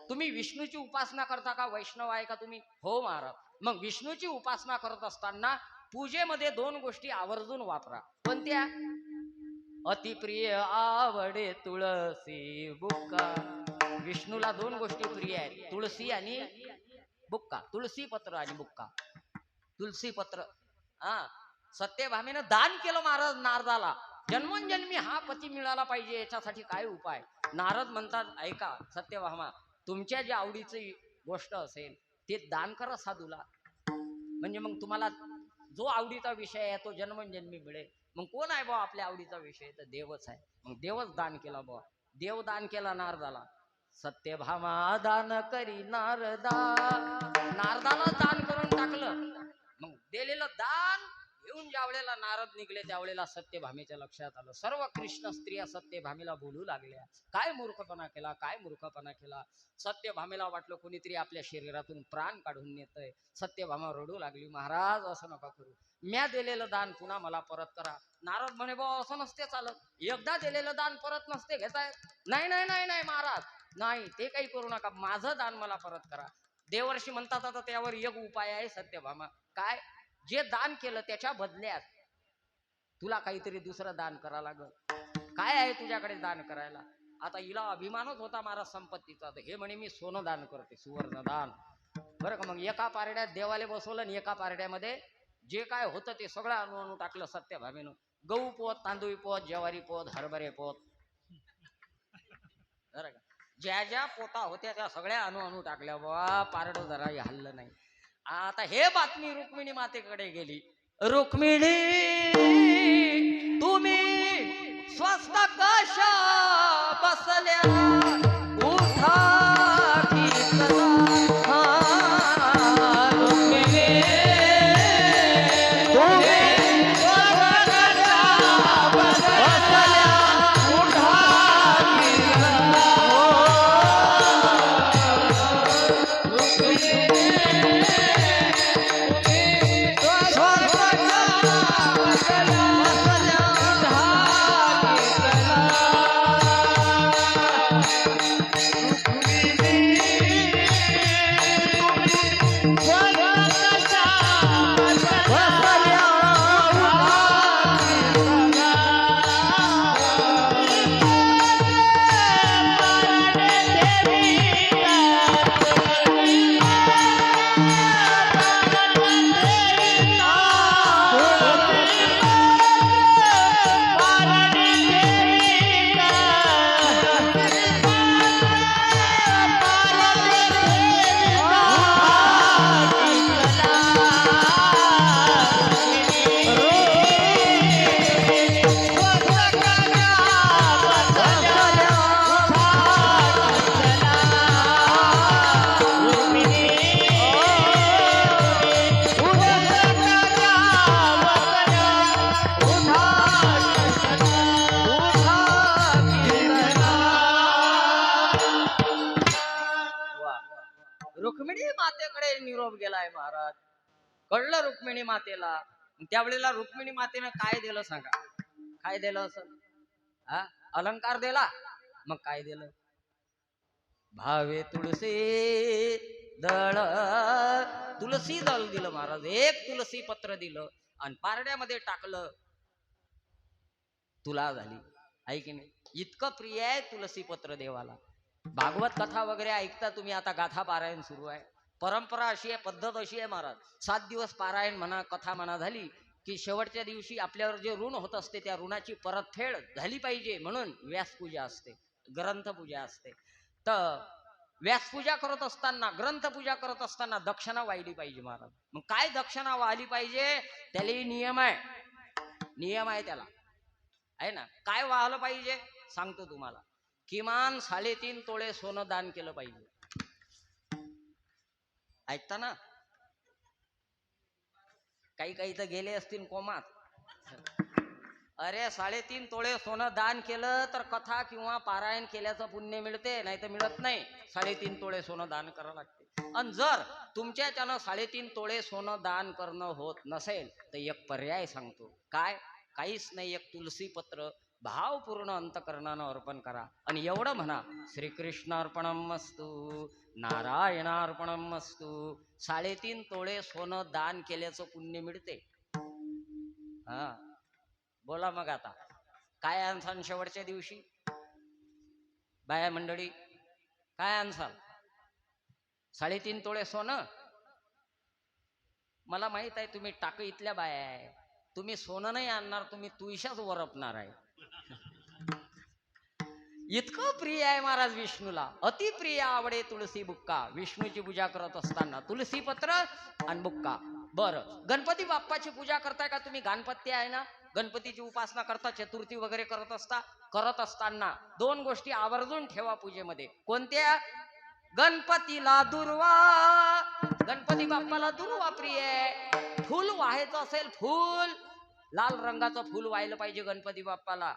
A: तुम्ही विष्णूची उपासना करता का? वैष्णव आहे का तुम्ही? हो महाराज. मग विष्णूची उपासना करत असताना पूजेमध्ये 2 गोष्टी आवर्जून वापरा. कोणत्या? अतिप्रिय आवडे तुळसी बुक्का. विष्णूला 2 गोष्टी प्रिय आहेत, तुळसी आणि बुक्का. तुळसी पत्र आणि बुक्का. तुलसी पत्र, हा, सत्यभामेनं दान केलं महाराज नारदाला. जन्मोजन्मी हा पती मिळाला पाहिजे, याच्यासाठी काय उपाय? नारद म्हणतात, ऐका सत्यभामा, तुमच्या ज्या आवडीची गोष्ट असेल ते दान करा साधूला. म्हणजे मग तुम्हाला जो आवडीचा विषय आहे तो जन्मोजन्मी मिळेल. मग कोण आहे बा आपल्या आवडीचा विषय? तर देवच आहे. मग देवच दान केला बा. देव दान केला नारदाला. सत्यभामा दान करी नारदा. नारदाला दान करून टाकलं. मग दिलेलं दान घेऊन ज्या वेळेला नारद निघले त्यावेळेला सत्यभामेच्या लक्षात आलं. सर्व कृष्ण स्त्रिया सत्यभामेला बोलू लागल्या, काय मूर्खपणा केला, काय मूर्खपणा केला. सत्यभामेला वाटलं कोणीतरी आपल्या शरीरातून प्राण काढून नेतंय. सत्यभामा रडू लागली, महाराज असं नका करू, म्या दिलेलं दान पुन्हा मला परत करा. नारद म्हणे, बा असं नसते चालत, एकदा दिलेलं दान परत नसते घेताय. नाही नाही नाही नाही महाराज, नाही ते काही करू नका, माझं दान मला परत करा. देवर्षी म्हणतात, आता त्यावर एक उपाय आहे सत्यभामा. काय? जे दान केलं त्याच्या बदल्यात तुला काहीतरी दुसरं दान करा लागल. काय आहे तुझ्याकडे दान करायला? आता हिला अभिमानच होता महाराज संपत्तीचा. हे म्हणे, मी सोनं दान करते, सुवर्ण दान. बरं का? मग एका पारड्यात देवाले बसवलं आणि एका पारड्यामध्ये जे काय होतं ते सगळं आणून टाकलं सत्यभामेनं. गहू पोत, तांदूळ पोत, ज्वारी पोत, हरभरे पोत. बरं का? ज्या ज्या पोता होत्या त्या सगळ्या आणू टाकल्या. बा पारडं जराही हल्लं नाही. आता हे बातमी रुक्मिणी मातेकडे गेली. रुक्मिणी, तुम्ही स्वस्त कशा बसल्या, उठा की चला. हा, रुक्मिणी, तुम्ही स्वस्त कशा बसल्या, उठा की चला. रुक्मिणी मातेकडे निरोप गेलाय महाराज. कळलं रुक्मिणी मातेला. त्यावेळेला रुक्मिणी मातेनं काय दिलं सांगा? काय दिलं असं? हा, अलंकार दिला. मग काय दिलं? भावे तुळसी दळ, तुळसी दळ दिलं महाराज. एक तुळसी पत्र दिलं आणि पारड्यामध्ये टाकलं. तुला झाली. आहे की नाही? इतकं प्रिय आहे तुळसी पत्र देवाला. भागवत कथा वगैरे ऐकता तुम्ही. आता गाथा पारायण सुरू आहे. परंपरा अशी आहे, पद्धत अशी आहे महाराज, 7 दिवस पारायण म्हणा, कथा म्हणा झाली की शेवटच्या दिवशी आपल्यावर जे ऋण होत असते त्या ऋणाची परतफेड झाली पाहिजे म्हणून व्यासपूजा असते, ग्रंथपूजा असते. तर व्यासपूजा करत असताना, ग्रंथपूजा करत असताना दक्षिणा वाहिली पाहिजे महाराज. मग काय दक्षिणा वाहिली पाहिजे? त्याला नियम आहे. नियम आहे त्याला, आहे ना. काय वाहलं पाहिजे सांगतो तुम्हाला. किमान 3.5 तोळे सोनं दान केलं पाहिजे. ऐकता ना? काही काही तर गेले असतील कोमात. अरे 3.5 तोळे सोनं दान केलं तर कथा किंवा पारायण केल्याचं पुण्य मिळते, नाही तर मिळत नाही. 3.5 तोळे सोनं दान करावं लागते. आणि जर तुमच्याच्यानं 3.5 तोळे सोनं दान करणं होत नसेल तर एक पर्याय सांगतो. काय? काहीच नाही, एक तुलसी पत्र भावपूर्ण अंतकरणानं अर्पण करा आणि एवढं म्हणा, श्रीकृष्णार्पणमस्तु, नारायणार्पणमस्तु. 3.5 तोळे सोनं दान केल्याचं पुण्य मिळते. हा, बोला मग आता काय आणसाल शेवटच्या दिवशी? बाया मंडळी काय आणसाल? 3.5 तोळे सोनं. मला माहित आहे तुम्ही टाक इथल्या बाया आहे, तुम्ही सोनं नाही आणणार, तुम्ही तुळशाच वरपणार आहे. इतकं प्रिय आहे महाराज विष्णूला, अति प्रिय आवडे तुळसी बुक्का. विष्णूची पूजा करत असताना तुळसी पत्र आणि बुक्का. बरं, गणपती बाप्पाची पूजा करताय का तुम्ही? गणपती आहे ना, गणपतीची उपासना करता, चतुर्थी वगैरे करत असताना 2 गोष्टी आवर्जून ठेवा पूजेमध्ये. कोणत्या? गणपतीला दुर्वा, गणपती बाप्पाला दुर्वा प्रिय आहे. फूल व्हायचं असेल, फूल लाल रंगाचं फूल व्हायला पाहिजे गणपती बाप्पाला.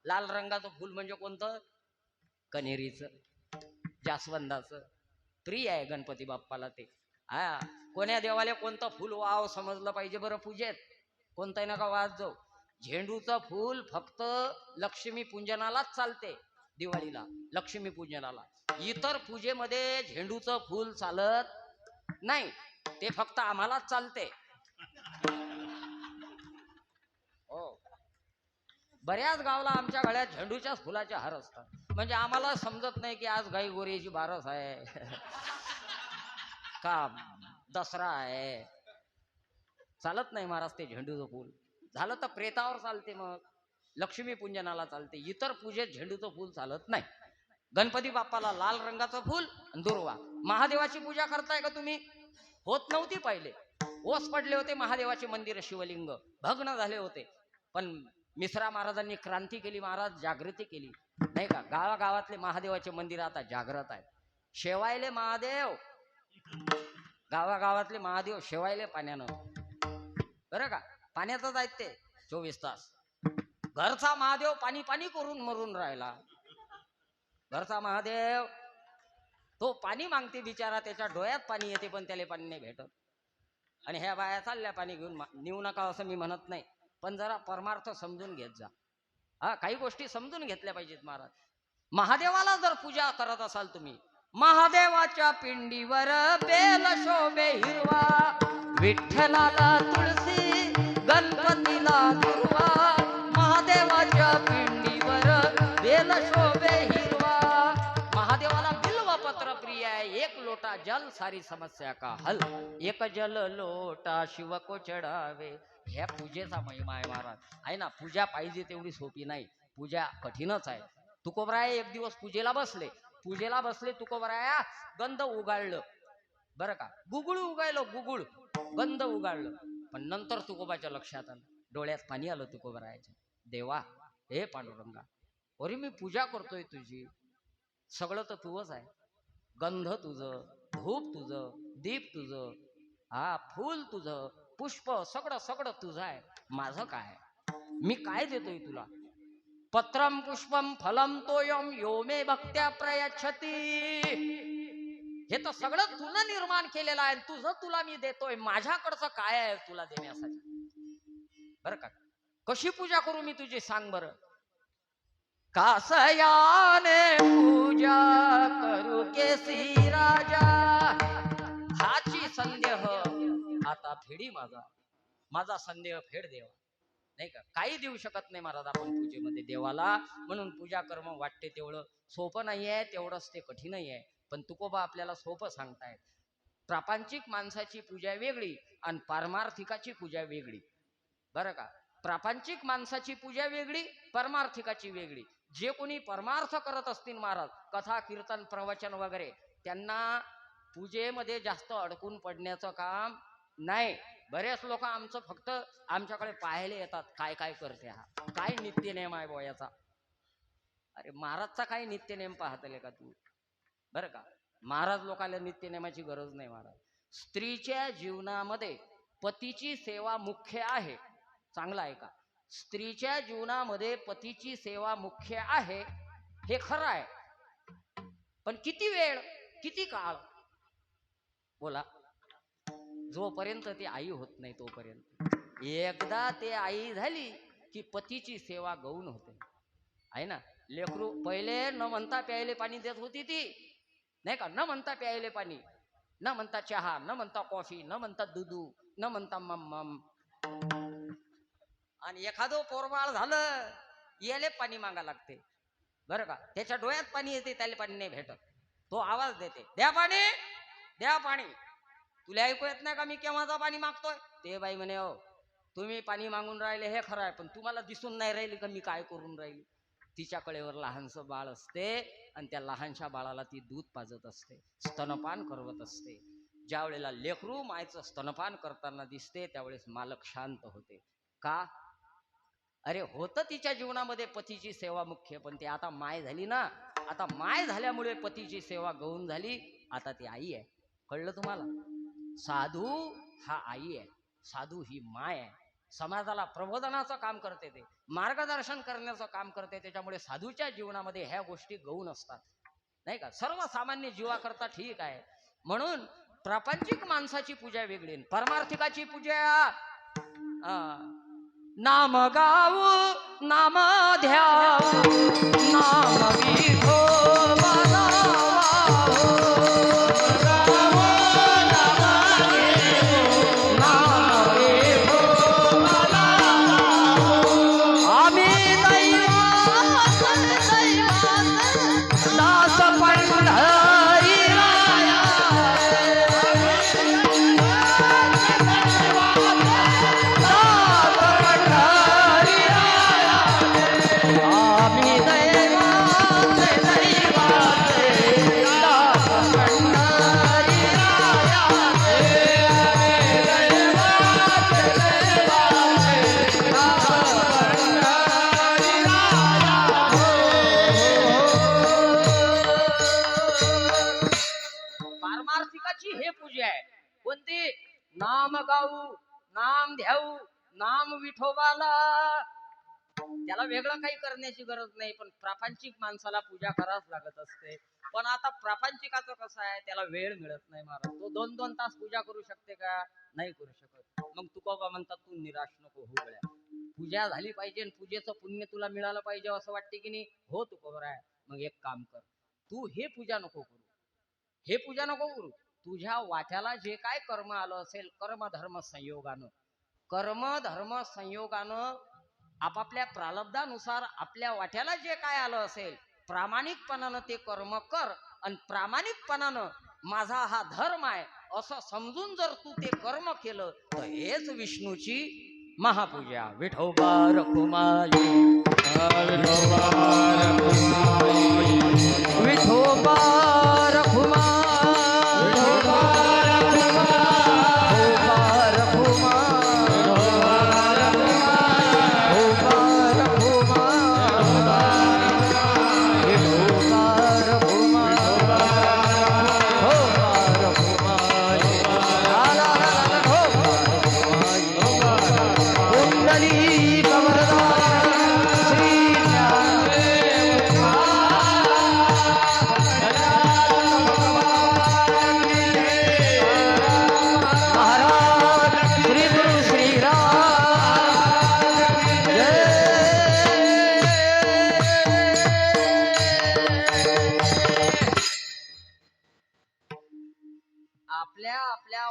A: लाल रंगाचं फूल म्हणजे कोणतं? कनेरीचं, जास्वंदाचं. प्रिय आहे गणपती बाप्पाला ते. हा, कोण्या देवाला कोणतं फूल वाव समजलं पाहिजे बरं पूजेत? कोणतंही नका वाज जाऊ. झेंडूचं फूल फक्त लक्ष्मी पूजनालाच चालते, दिवाळीला लक्ष्मी पूजनाला. इतर पूजेमध्ये झेंडूचं फूल चालत नाही, ते फक्त आम्हालाच चालते. हो, बऱ्याच गावाला आमच्या गळ्यात झेंडूच्याच फुलाचे हार असतात. म्हणजे आम्हाला समजत नाही की आज गाई गोरीची बारस आहे का दसरा आहे. चालत नाही महाराज ते झेंडूचं फूल. झालं तर प्रेतावर चालते, मग लक्ष्मी पूजनाला चालते. इतर पूजेत झेंडूचं फूल चालत नाही. गणपती बाप्पाला लाल रंगाचं फूल आणि दुर्वा. महादेवाची पूजा करताय का तुम्ही? होत नव्हती पहिले, ओस पडले होते महादेवाचे मंदिर, शिवलिंग भग्न झाले होते. पण मिश्रा महाराजांनी क्रांती केली, महाराज जागृती केली, नाही का? गावागावातले महादेवाचे मंदिर आता जागृत आहेत. शेवायले महादेव, गावागावातले महादेव शेवायले पाण्यानं, बरं का? पाण्यातच आहेत ते 24 तास. घरचा महादेव पाणी पाणी करून मरून राहिला. घरचा महादेव तो पाणी मागते बिचारा, त्याच्या डोळ्यात पाणी येते पण त्याला पाणी नाही भेटत. आणि ह्या बाया चालल्या पाणी घेऊन. नेऊ नका असं मी म्हणत नाही, पण जरा परमार्थ समजून घेत जा. हा, काही गोष्टी समजून घेतल्या पाहिजेत महाराज. महादेवाला जर पूजा करत असाल तुम्ही, महादेवाच्या पिंडीवर बेल शोभे हिरवा, विठ्ठलाला तुळसी, गणपतीला दुर्वा. महादेवाच्या पिंडीवर बेल शोभे हिरवा. महादेवाला बिल्व पत्र प्रिय आहे. एक लोटा जल सारी समस्या का हल, एक जल लोटा शिव को चढावे. ह्या पूजेचा महिमा आहे महाराज. आहे ना, पूजा पाहिजे तेवढी सोपी नाही, पूजा कठीणच आहे. तुकोबराय एक दिवस पूजेला बसले तुकोबराया, गंध उगाळलं बरं का, गुगुळ उगायलं, गुगुळ गंध उगाळलं. पण नंतर तुकोबाच्या लक्षात आलं, डोळ्यात पाणी आलं तुकोबरायाच्या. देवा, हे पांडुरंगा, अरे मी पूजा करतोय तुझी, सगळं तर तुझंच आहे. गंध तुझं, धूप तुझं, दीप तुझं, हा फूल तुझं, पुष्प सगळं सगळं तुझं आहे. माझं काय? मी काय देतोय तुला? पत्रम पुष्पम फलम तोयम यो मे भक्त्या प्रयच्छती. हे तर सगळं तुला निर्माण केलेलं आहे, तुझं तुला मी देतोय. माझ्याकडचं काय आहे तुला देण्यासाठी? बरं का? कशी पूजा करू मी तुझी, सांग बरं. कासयाने पूजा करू केसी राजा, हाची संदेह आता फेडी माझा संदेह फेड देवा. नाही का? काही देऊ शकत नाही महाराज आपण पूजेमध्ये देवाला. म्हणून पूजा कर्म वाटते तेवढं सोपं नाही आहे, तेवढंच ते कठीणही आहे. पण तुकोबा आपल्याला सोपं सांगतायत. प्रापंचिक माणसाची पूजा वेगळी आणि पारमार्थिकाची पूजा वेगळी, बरं का? प्रापंचिक माणसाची पूजा वेगळी, परमार्थिकाची वेगळी. जे कोणी परमार्थ करत असतील महाराज, कथा कीर्तन प्रवचन वगैरे, त्यांना पूजेमध्ये जास्त अडकून पडण्याचं काम नाही. बरेच लोक आमचं फक्त आमच्याकडे पाहायला येतात, काय काय करते, हा काय नित्यनेम आहे बोयाचा. अरे महाराजचा काय नित्यनेम पाहतले का तू? बरं का? महाराज लोकांना नित्यनेमाची गरज नाही महाराज. स्त्रीच्या जीवनामध्ये पतीची सेवा मुख्य आहे. चांगला आहे का? स्त्रीच्या जीवनामध्ये पतीची सेवा मुख्य आहे, हे खरं आहे. पण किती वेळ, किती काळ? बोला. जोपर्यंत ती आई होत नाही तोपर्यंत. एकदा ते आई झाली की पतीची सेवा गौण होते, आहे ना. लेकरू पहिले न म्हणता प्यायले पाणी देत होती ती, नाही का. न म्हणता प्यायले पाणी, न म्हणता चहा, न म्हणता कॉफी, न म्हणता दुधू, न म्हणता मम. आणि एखादं पोरबाळ झालं, याले पाणी मागा लागते, बरं का. त्याच्या डोळ्यात पाणी येते, त्याला पाणी नाही भेटत. तो आवाज देते, द्या पाणी, द्या पाणी. तुला ऐकू येत नाही का मी केव्हाचा पाणी मागतोय? ते बाई म्हणे, हो तुम्ही पाणी मागून राहिले हे खरं आहे, पण तुम्हाला दिसून नाही राहिली का मी काय करून राहिली. तिच्या कडेवर लहानसं बाळ असते आणि त्या लहानशा बाळाला ती दूध पाजत असते, स्तनपान करवत असते. ज्या वेळेला लेकरू मायचं स्तनपान करताना दिसते त्यावेळेस मालक शांत होते. का? अरे होतं तिच्या जीवनामध्ये पतीची सेवा मुख्य, पण ती आता माय झाली ना. आता माय झाल्यामुळे पतीची सेवा गौण झाली. आता ती आई आहे. कळलं तुम्हाला? साधू हा आई आहे, साधू ही माय आहे. समाजाला प्रबोधनाचं काम करते, ते मार्गदर्शन करण्याचं काम करते. त्याच्यामुळे साधूच्या जीवनामध्ये ह्या गोष्टी गौण असतात, नाही का. सर्वसामान्य जीवाकरता ठीक आहे. म्हणून प्रापंचिक माणसाची पूजा वेगळी, परमार्थिकाची पूजा नाम गाऊ, नाम ध्याऊ, नाम विठोबा नाम गाऊ, नाम ध्याऊ, नाम विठोबाला. त्याला वेगळं काही करण्याची गरज नाही, पण प्रापंचिक माणसाला पूजा करावंच लागत असते. पण आता प्रापंचिकाचं कसं आहे, त्याला वेळ मिळत नाही महाराज. तो 2-2 तास पूजा करू शकते का? नाही करू शकत. मग तुकोबा म्हणतात तू निराश नको होऊ गड्या, पूजा झाली पाहिजे, पूजेचं पुण्य तुला मिळालं पाहिजे असं वाटते की नाही. हो तुकोबा आहे. मग एक काम कर, तू हे पूजा नको करू, हे पूजा नको करू. तुझ्या वाट्याला जे काय कर्म आलं असेल, कर्म धर्म संयोगानं, कर्म धर्म संयोगानं आपापल्या प्रारब्धानुसार आपल्या वाट्याला जे काय आलं असेल, प्रामाणिकपणानं ते कर्म कर. आणि प्रामाणिकपणानं माझा हा धर्म आहे असं समजून जर तू ते कर्म केलं, तर हेच विष्णूची महापूजा. विठोबा रखुमाई, विठोबा रखुमाई, विठोबा रखुमाई.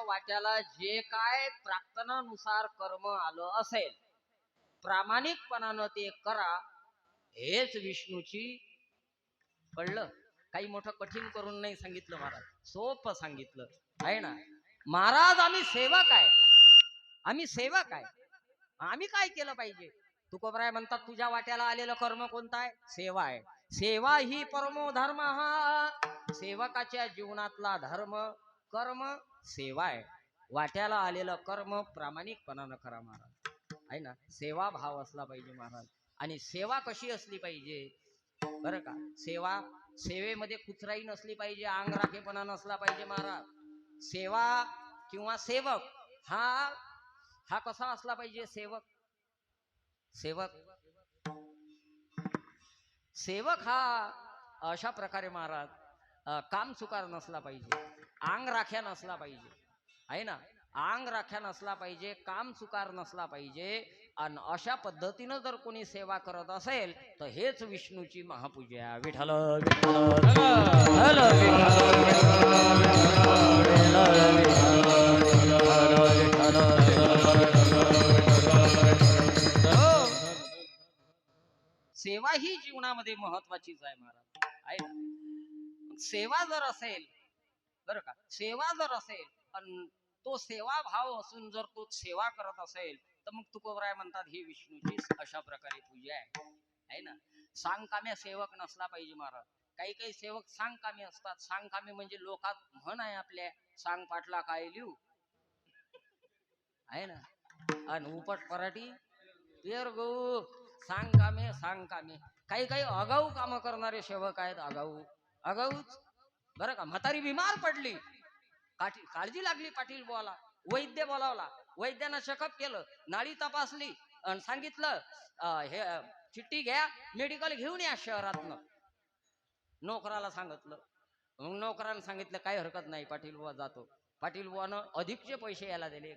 A: वाट्याला जे काय प्रार्थनानुसार कर्म आलं असेल, प्रामाणिकपणानं ते करा. हेच विष्णूची. कळलं? काही मोठं कठीण करून नाही सांगितलं महाराज, सोपं सांगितलं आहे ना. महाराज आम्ही सेवक आहे, आम्ही सेवक आहे. आम्ही काय केलं पाहिजे? तुकोबराय म्हणतात तुझ्या वाट्याला आलेलं कर्म कोणतं आहे? सेवा आहे. सेवा ही परमो धर्म. हा सेवकाच्या जीवनातला धर्म कर्म सेवा आहे. वाट्याला आलेलं कर्म प्रामाणिकपणानं करा महाराज, आहे ना. सेवा भाव असला पाहिजे महाराज. आणि सेवा कशी असली पाहिजे बरं का? सेवेमध्ये कुचराई नसली पाहिजे, अंग राखेपणा नसला पाहिजे महाराज. सेवा किंवा सेवक हा कसा असला पाहिजे? सेवक सेवक सेवक हा अशा प्रकारे महाराज काम चुकार नसला पाहिजे, अंग राख्या नसला पाहिजे, आहे ना, अंग राख्या नसला पाहिजे, काम चुकार नसला पाहिजे. आणि अशा पद्धतीनं जर कोणी सेवा करत असेल तर हेच विष्णूची महापूजा. विठ्ठल विठ्ठल सेवा ही जीवनामध्ये महत्वाचीच आहे महाराज, आहे ना. सेवा जर असेल, बरं का, सेवा जर असेल आणि तो सेवा भाव असून जर तो सेवा करत असेल तर मग तुकोबराय म्हणतात ही विष्णूची अशा प्रकारे पूजा आहे ना. सांगकाम्या सेवक नसला पाहिजे महाराज. काही काही सेवक सांगकामी असतात. सांगकामी म्हणजे लोकात म्हण आहे आपल्या, सांग पाटला काय लिहू, आहे ना. आणि उपट पराठी पेर गहू, सांगकामे. काही काही आगाऊ काम करणारे सेवक आहेत, आगाऊच. बरं का, म्हातारी बिमार पडली, काळजी लागली, पाटील बोला, वैद्य बोलावला, वैद्यानं चेकअप केलं, नाडी तपासली आणि सांगितलं हे चिठ्ठी घ्या, मेडिकल घेऊन या शहरातनं. नोकराला सांगितलं, मग नोकरानं सांगितलं काही हरकत नाही, पाटील बुवा जातो. पाटील बुवानं अधिकचे पैसे यायला दिले.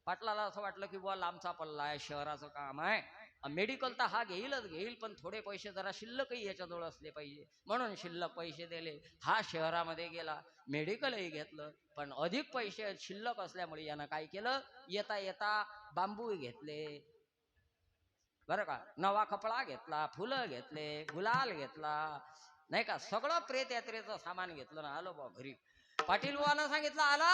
A: पाटलाला असं वाटलं की बुवा लांबचा पल्ला आहे, शहराचं काम आहे, मेडिकल तर हा घेईल, पण थोडे पैसे जरा शिल्लकही याच्याजवळ असले पाहिजे, म्हणून शिल्लक पैसे दिले. हा शहरामध्ये गेला, मेडिकलही घेतलं, पण अधिक पैसे शिल्लक असल्यामुळे यानं काय केलं, येता येता बांबू घेतले, बरं का, नवा कपडा घेतला, फुलं घेतले, गुलाल घेतला, नाही का, सगळं प्रेत यात्रेचं सामान घेतलं ना आलो बा घरी. पाटील बुवानं सांगितलं आला,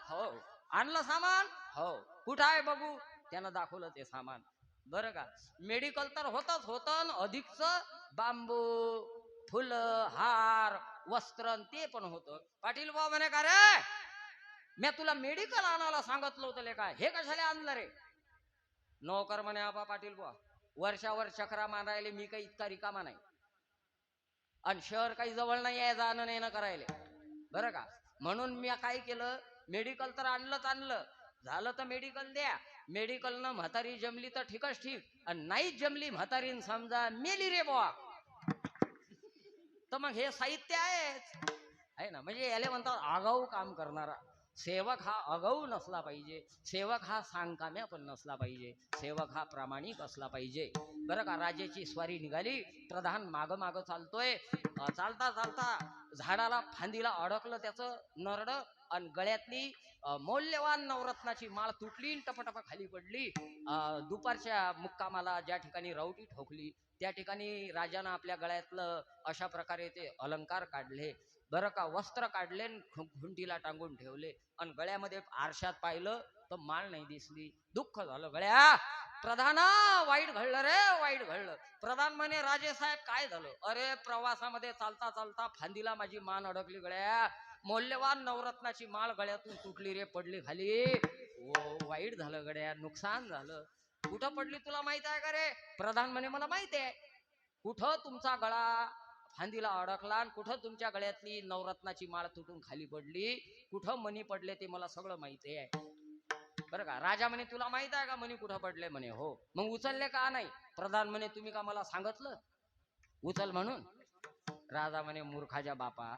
A: हो. आणलं सामान, हो. कुठं आहे बघू, त्यानं दाखवलं ते सामान. बरं का, मेडिकल तर होतं, अधिकच बांबू, फुलं, हार, वस्त्र ते पण होतं. पाटील बुवा म्हणे का रे, मी तुला मेडिकल आणायला सांगितलं होतं ले, काय हे कशाला आणलं रे. नोकर म्हणे आबा पाटील बुवा, वर्षावर चक्रा मारायला मी काही इतका रिकामा नाही, आणि शहर काही जवळ नाही आहे जाणं येणं करायला, बरं का. म्हणून मी काय केलं, मेडिकल तर आणलं, झालं तर मेडिकल द्या. मेडिकलनं म्हातारी जमली तर ठीकच ठीक, आणि नाहीच जमली म्हातारीन समजा मेली रे बुवा, तर मग हे साहित्य आहे ना. म्हणजे याले म्हणतात आगाऊ काम करणारा. सेवक हा आगाऊ नसला पाहिजे, सेवक हा सांगकाम्या पण नसला पाहिजे, सेवक हा प्रामाणिक असला पाहिजे. बरं का, राजाची स्वारी निघाली, प्रधान माग चालतोय, चालता झाडाला फांदीला अडकलं त्याचं नरड, आणि गळ्यातली मौल्यवान नवरत्नाची माळ तुटली, टपटप खाली पडली. दुपारच्या मुक्कामाला ज्या ठिकाणी रावटी ठोकली त्या ठिकाणी राजानं आपल्या गळ्यातलं अशा प्रकारे ते अलंकार काढले, बरं का, वस्त्र काढले, घुंटीला टांगून ठेवले, आणि गळ्यामध्ये आरशात पाहिलं तर माळ नाही दिसली. दुःख झालं गळ्या, प्रधाना वाईट घडलं रे, वाईट घडलं. प्रधान म्हणे राजे साहेब काय झालं. अरे प्रवासामध्ये चालता फांदीला माझी मान अडकली गळ्या, मौल्यवान नवरत्नाची माळ गळ्यातून तुटली रे, पडली खाली. ओ वाईट झालं गड्या, नुकसान झालं. कुठं पडली तुला माहित आहे का रे. प्रधान म्हणे मला माहित आहे. कुठं तुमचा गळा फांदीला अडकला, आणि कुठं तुमच्या गळ्यातली नवरत्नाची माळ तुटून खाली पडली, कुठं मणी पडले ते मला सगळं माहिती आहे, बरं का. राजा म्हणे तुला माहित आहे का मणी कुठं पडले. म्हणे हो. मग उचलले का नाही. प्रधान म्हणे तुम्ही का मला सांगितलं उचल म्हणून. राजा म्हणे मूर्खाच्या बापा,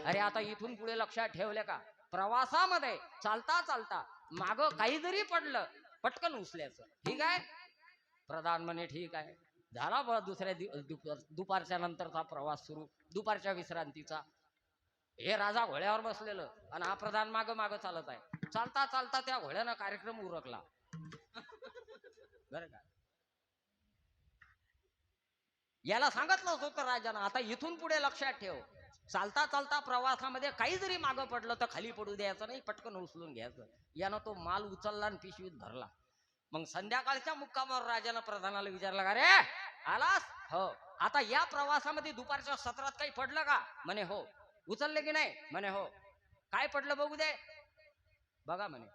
A: अरे आता इथून पुढे लक्षात ठेवले का, प्रवासामध्ये चालता माग काही जरी पडलं पटकन उचल्याचं, ठीक आहे. प्रधान म्हणे ठीक आहे. झाला बा दुसऱ्या दुपारच्या नंतरचा प्रवास सुरू, दुपारच्या विश्रांतीचा. हे राजा घोड्यावर बसलेलं आणि हा प्रधान माग चालत आहे. चालता त्या घोड्यानं कार्यक्रम उरकला, बरं का. याला सांगितलंच होतं राजानं, आता इथून पुढे लक्षात ठेव, चालता प्रवासामध्ये काही जरी मागं पडलं तर खाली पडू द्यायचं नाही, पटकन उचलून घ्यायचं. यानं तो माल उचलला आणि पिशवीत भरला. मग संध्याकाळच्या मुक्कामावर राजानं प्रधानाला विचारलं का रे आलास. हो. आता या प्रवासामध्ये दुपारच्या सत्रात काही पडलं का. म्हणे हो. उचलले की नाही. म्हणे हो. काय पडलं बघू दे. बघा म्हणे.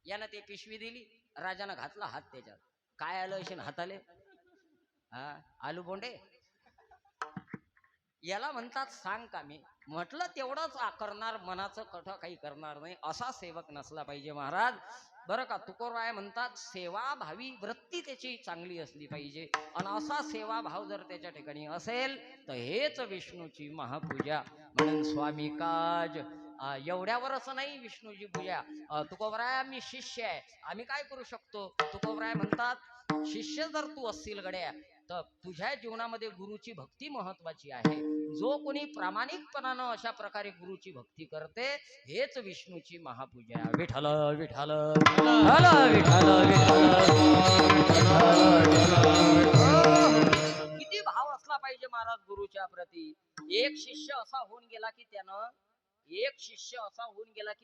A: यानं ते पिशवी दिली, राजानं घातला हात त्याच्यात. काय आलं असेल हाताले. हा आलू बोंडे. याला म्हणतात सांग कामी. म्हटलं तेवढंच करणार, मनाचं कठ काही करणार नाही, असा सेवक नसला पाहिजे महाराज. बरं का. तुकोबराय म्हणतात सेवाभावी वृत्ती त्याची चांगली असली पाहिजे, आणि असा सेवाभाव जर त्याच्या ठिकाणी असेल तर हेच विष्णूची महापूजा. म्हणून स्वामी काज एवढ्यावरच नाही विष्णूची पूजा. तुकोबराय आम्ही शिष्य आहे, आम्ही काय करू शकतो. तुकोबराय म्हणतात शिष्य जर तू असशील गड्या तर तुझ्या जीवनामध्ये गुरुची भक्ती महत्वाची आहे. जो कोणी प्रामाणिकपणानं अशा प्रकारे गुरुची भक्ती करते हेच विष्णूची महापूजा. विठ्ठल विठ्ठल विठ्ठल विठ्ठल. किती भाव असला पाहिजे महाराज गुरुच्या प्रती. एक शिष्य असा होऊन गेला की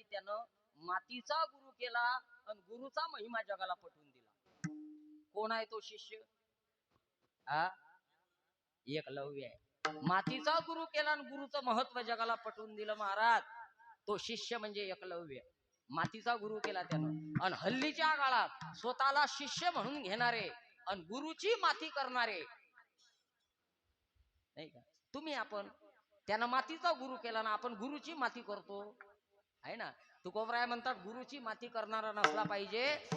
A: त्यानं मातीचा गुरु केला आणि गुरुचा महिमा जगाला पटवून दिला. कोण आहे तो शिष्य? एकलव्य आहे. मातीचा गुरु केला आणि गुरुचं महत्व जगाला पटवून दिलं महाराज. तो शिष्य म्हणजे एकलव्य. मातीचा गुरु केला त्यानं. आणि हल्लीच्या काळात स्वतःला शिष्य म्हणून घेणारे आणि गुरुची माती करणारे नाही का. तुम्ही आपण त्यानं मातीचा गुरु केला ना, आपण गुरुची माती करतो आहे ना. तुकोबराय म्हणतात गुरुची माती करणारा नसला पाहिजे,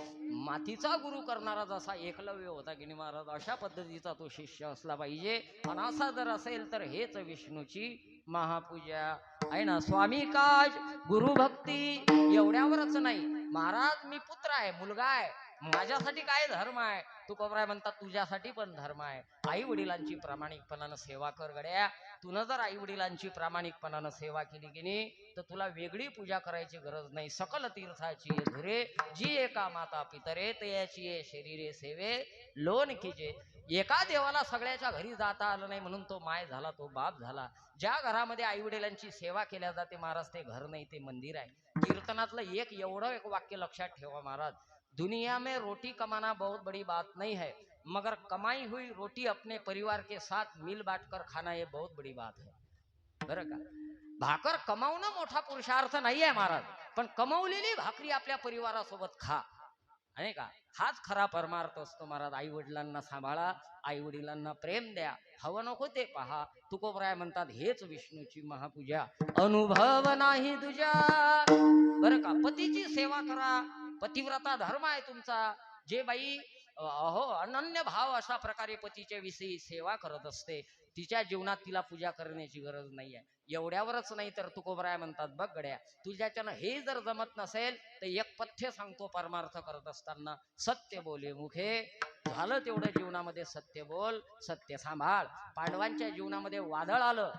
A: मातीचा गुरु करणारा जसा एकलव्य होता की नाही महाराज, अशा पद्धतीचा तो शिष्य असला पाहिजे. आणि असा जर असेल तर हेच विष्णूची महापूजा आहे ना. स्वामी काज गुरु भक्ती एवढ्यावरच नाही महाराज. मी पुत्र आहे, मुलगा आहे, माझ्यासाठी काय धर्म आहे. तुकोबराय म्हणतात तुझ्यासाठी पण धर्म आहे. आई वडिलांची प्रामाणिकपणानं सेवा कर गड्या. तुनं जर आई वडिलांची प्रामाणिकपणानं सेवा केली की नाही तर तुला वेगळी पूजा करायची गरज नाही. सकल तीर्थाची धुरे जी एका माता पितरे तयाची शरीरे सेवे लोन कीजे. एका देवाला सगळ्याच्या घरी जाता आलं नाही म्हणून तो माय झाला, तो बाप झाला. ज्या घरामध्ये आई वडिलांची सेवा केल्या जाते महाराज ते घर नाही, ते मंदिर आहे. कीर्तनातलं एवढं एक वाक्य लक्षात ठेवा महाराज. दुनिया में रोटी कमाना बहुत बड़ी बात नहीं है, मगर कमाई हुई रोटी अपने परिवार के साथ मिल बांट कर खाना ये बहुत बड़ी बात है. बरं का. भाकर कमावणं मोठा पुरुषार्थ नाही आहे महाराज, पण कमवलेली भाकरी आपल्या परिवारासोबत खा नाही का. हाच खरा परमार्थ असतो महाराज. आई वडिलांना सांभाळा, आई वडिलांना प्रेम द्या, हवं नको ते पहा. तुकोबराय म्हणतात हेच विष्णूची महापूजा. अनुभव नाही तुझ्या. बरं का. पतीची सेवा करा, पतिव्रता धर्म आहे तुमचा. जे बाई अनन्य भाव अशा प्रकारे पतीच्या विषयी सेवा करत असते तिच्या जीवनात तिला पूजा करण्याची गरज नाही आहे. एवढ्यावरच नाही तर तुकोबराय म्हणतात बघ गड्या, तुझ्याच्यानं हे जर जमत नसेल तर एक पथ्य सांगतो परमार्थ करत असताना. सत्य बोले मुखे. झालं तेवढं जीवनामध्ये सत्य बोल, सत्य सांभाळ. पांडवांच्या जीवनामध्ये वादळ आलं,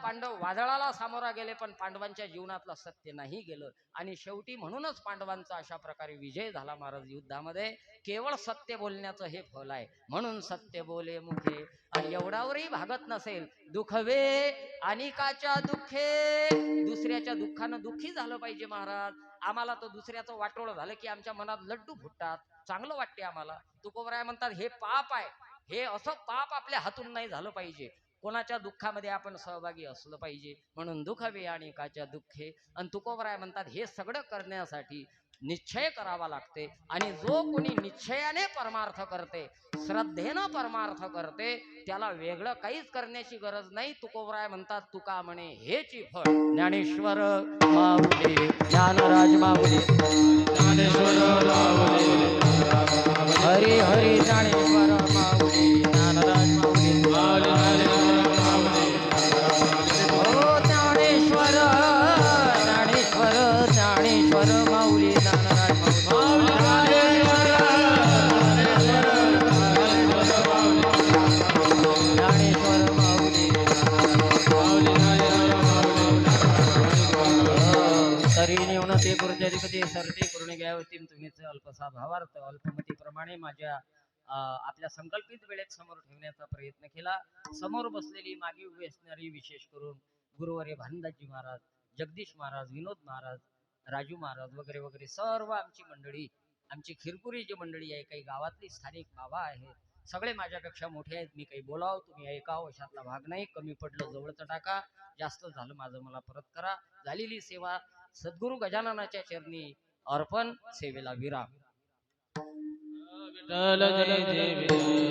A: पांडव वादळाला सामोरा गेले, पण पांडवांच्या जीवनातलं सत्य नाही गेलं. आणि शेवटी म्हणूनच पांडवांचा अशा प्रकारे विजय झाला महाराज युद्धामध्ये. केवळ सत्य बोलण्याचं हे फल आहे. म्हणून सत्य बोले मुखे. आणि एवढावरही भागत नसेल दुखवे अनिकाच्या दुःखे. दुसऱ्याच्या दुःखानं दुःखी झालं पाहिजे महाराज. आम्हाला तर दुसऱ्याचं वाटोळ झालं की आमच्या मनात लड्डू फुटतात, चांगलं वाटते आम्हाला. तुकोबराय म्हणतात हे पाप आहे. हे असं पाप आपल्या हातून नाही झालं पाहिजे. कोणाच्या दुःखामध्ये आपण सहभागी असलं पाहिजे. म्हणून दुखवे अनिकाच्या दुःखे. आणि तुकोबराय म्हणतात हे सगळं करण्यासाठी निश्चय करावा लागते. आणि जो कोणी निश्चयाने परमार्थ करते, श्रद्धेनं परमार्थ करते, त्याला वेगळं काहीच करण्याची गरज नाही. तुकोबराय म्हणतात तुका म्हणे हेची फळ. ज्ञानेश्वर माऊली ज्ञानराज माऊली ज्ञानेश्वर माऊली हरी हरी ज्ञानेश्वर माऊली ज्ञानराज माऊली ज्ञानेश्वर ज्ञानेश्वर ज्ञानेश्वर माऊली ज्ञानराज ते गुरुजरिपती सरते करून घ्यावती. तुम्हीच अल्पसा भावार्थ अल्पमतीप्रमाणे माझ्या आपल्या संकल्पित वेळेत समोर ठेवण्याचा प्रयत्न केला. समोर बसलेली मागे उभी असणारी विशेष करून गुरुवर्य भानदासजी महाराज, जगदीश महाराज, विनोद महाराज, राजू महाराज वगैरे वगैरे सर्व आमची मंडळी, आमची खिरपुरी जी मंडळी आहे, काही गावातली स्थानिक बाबा आहेत, सगळे माझ्यापेक्षा मोठे आहेत. मी काही बोलाव तुम्ही ऐकावं अशातला भाग नाही. कमी पडलं जवळचं टाका, जास्त झालं माझं मला परत करा. झालेली सेवा सद्गुरु गजाननाच्या चरणी अर्पण, सेवेला विराम.
B: विठ्ठल जय जय विठ्ठल.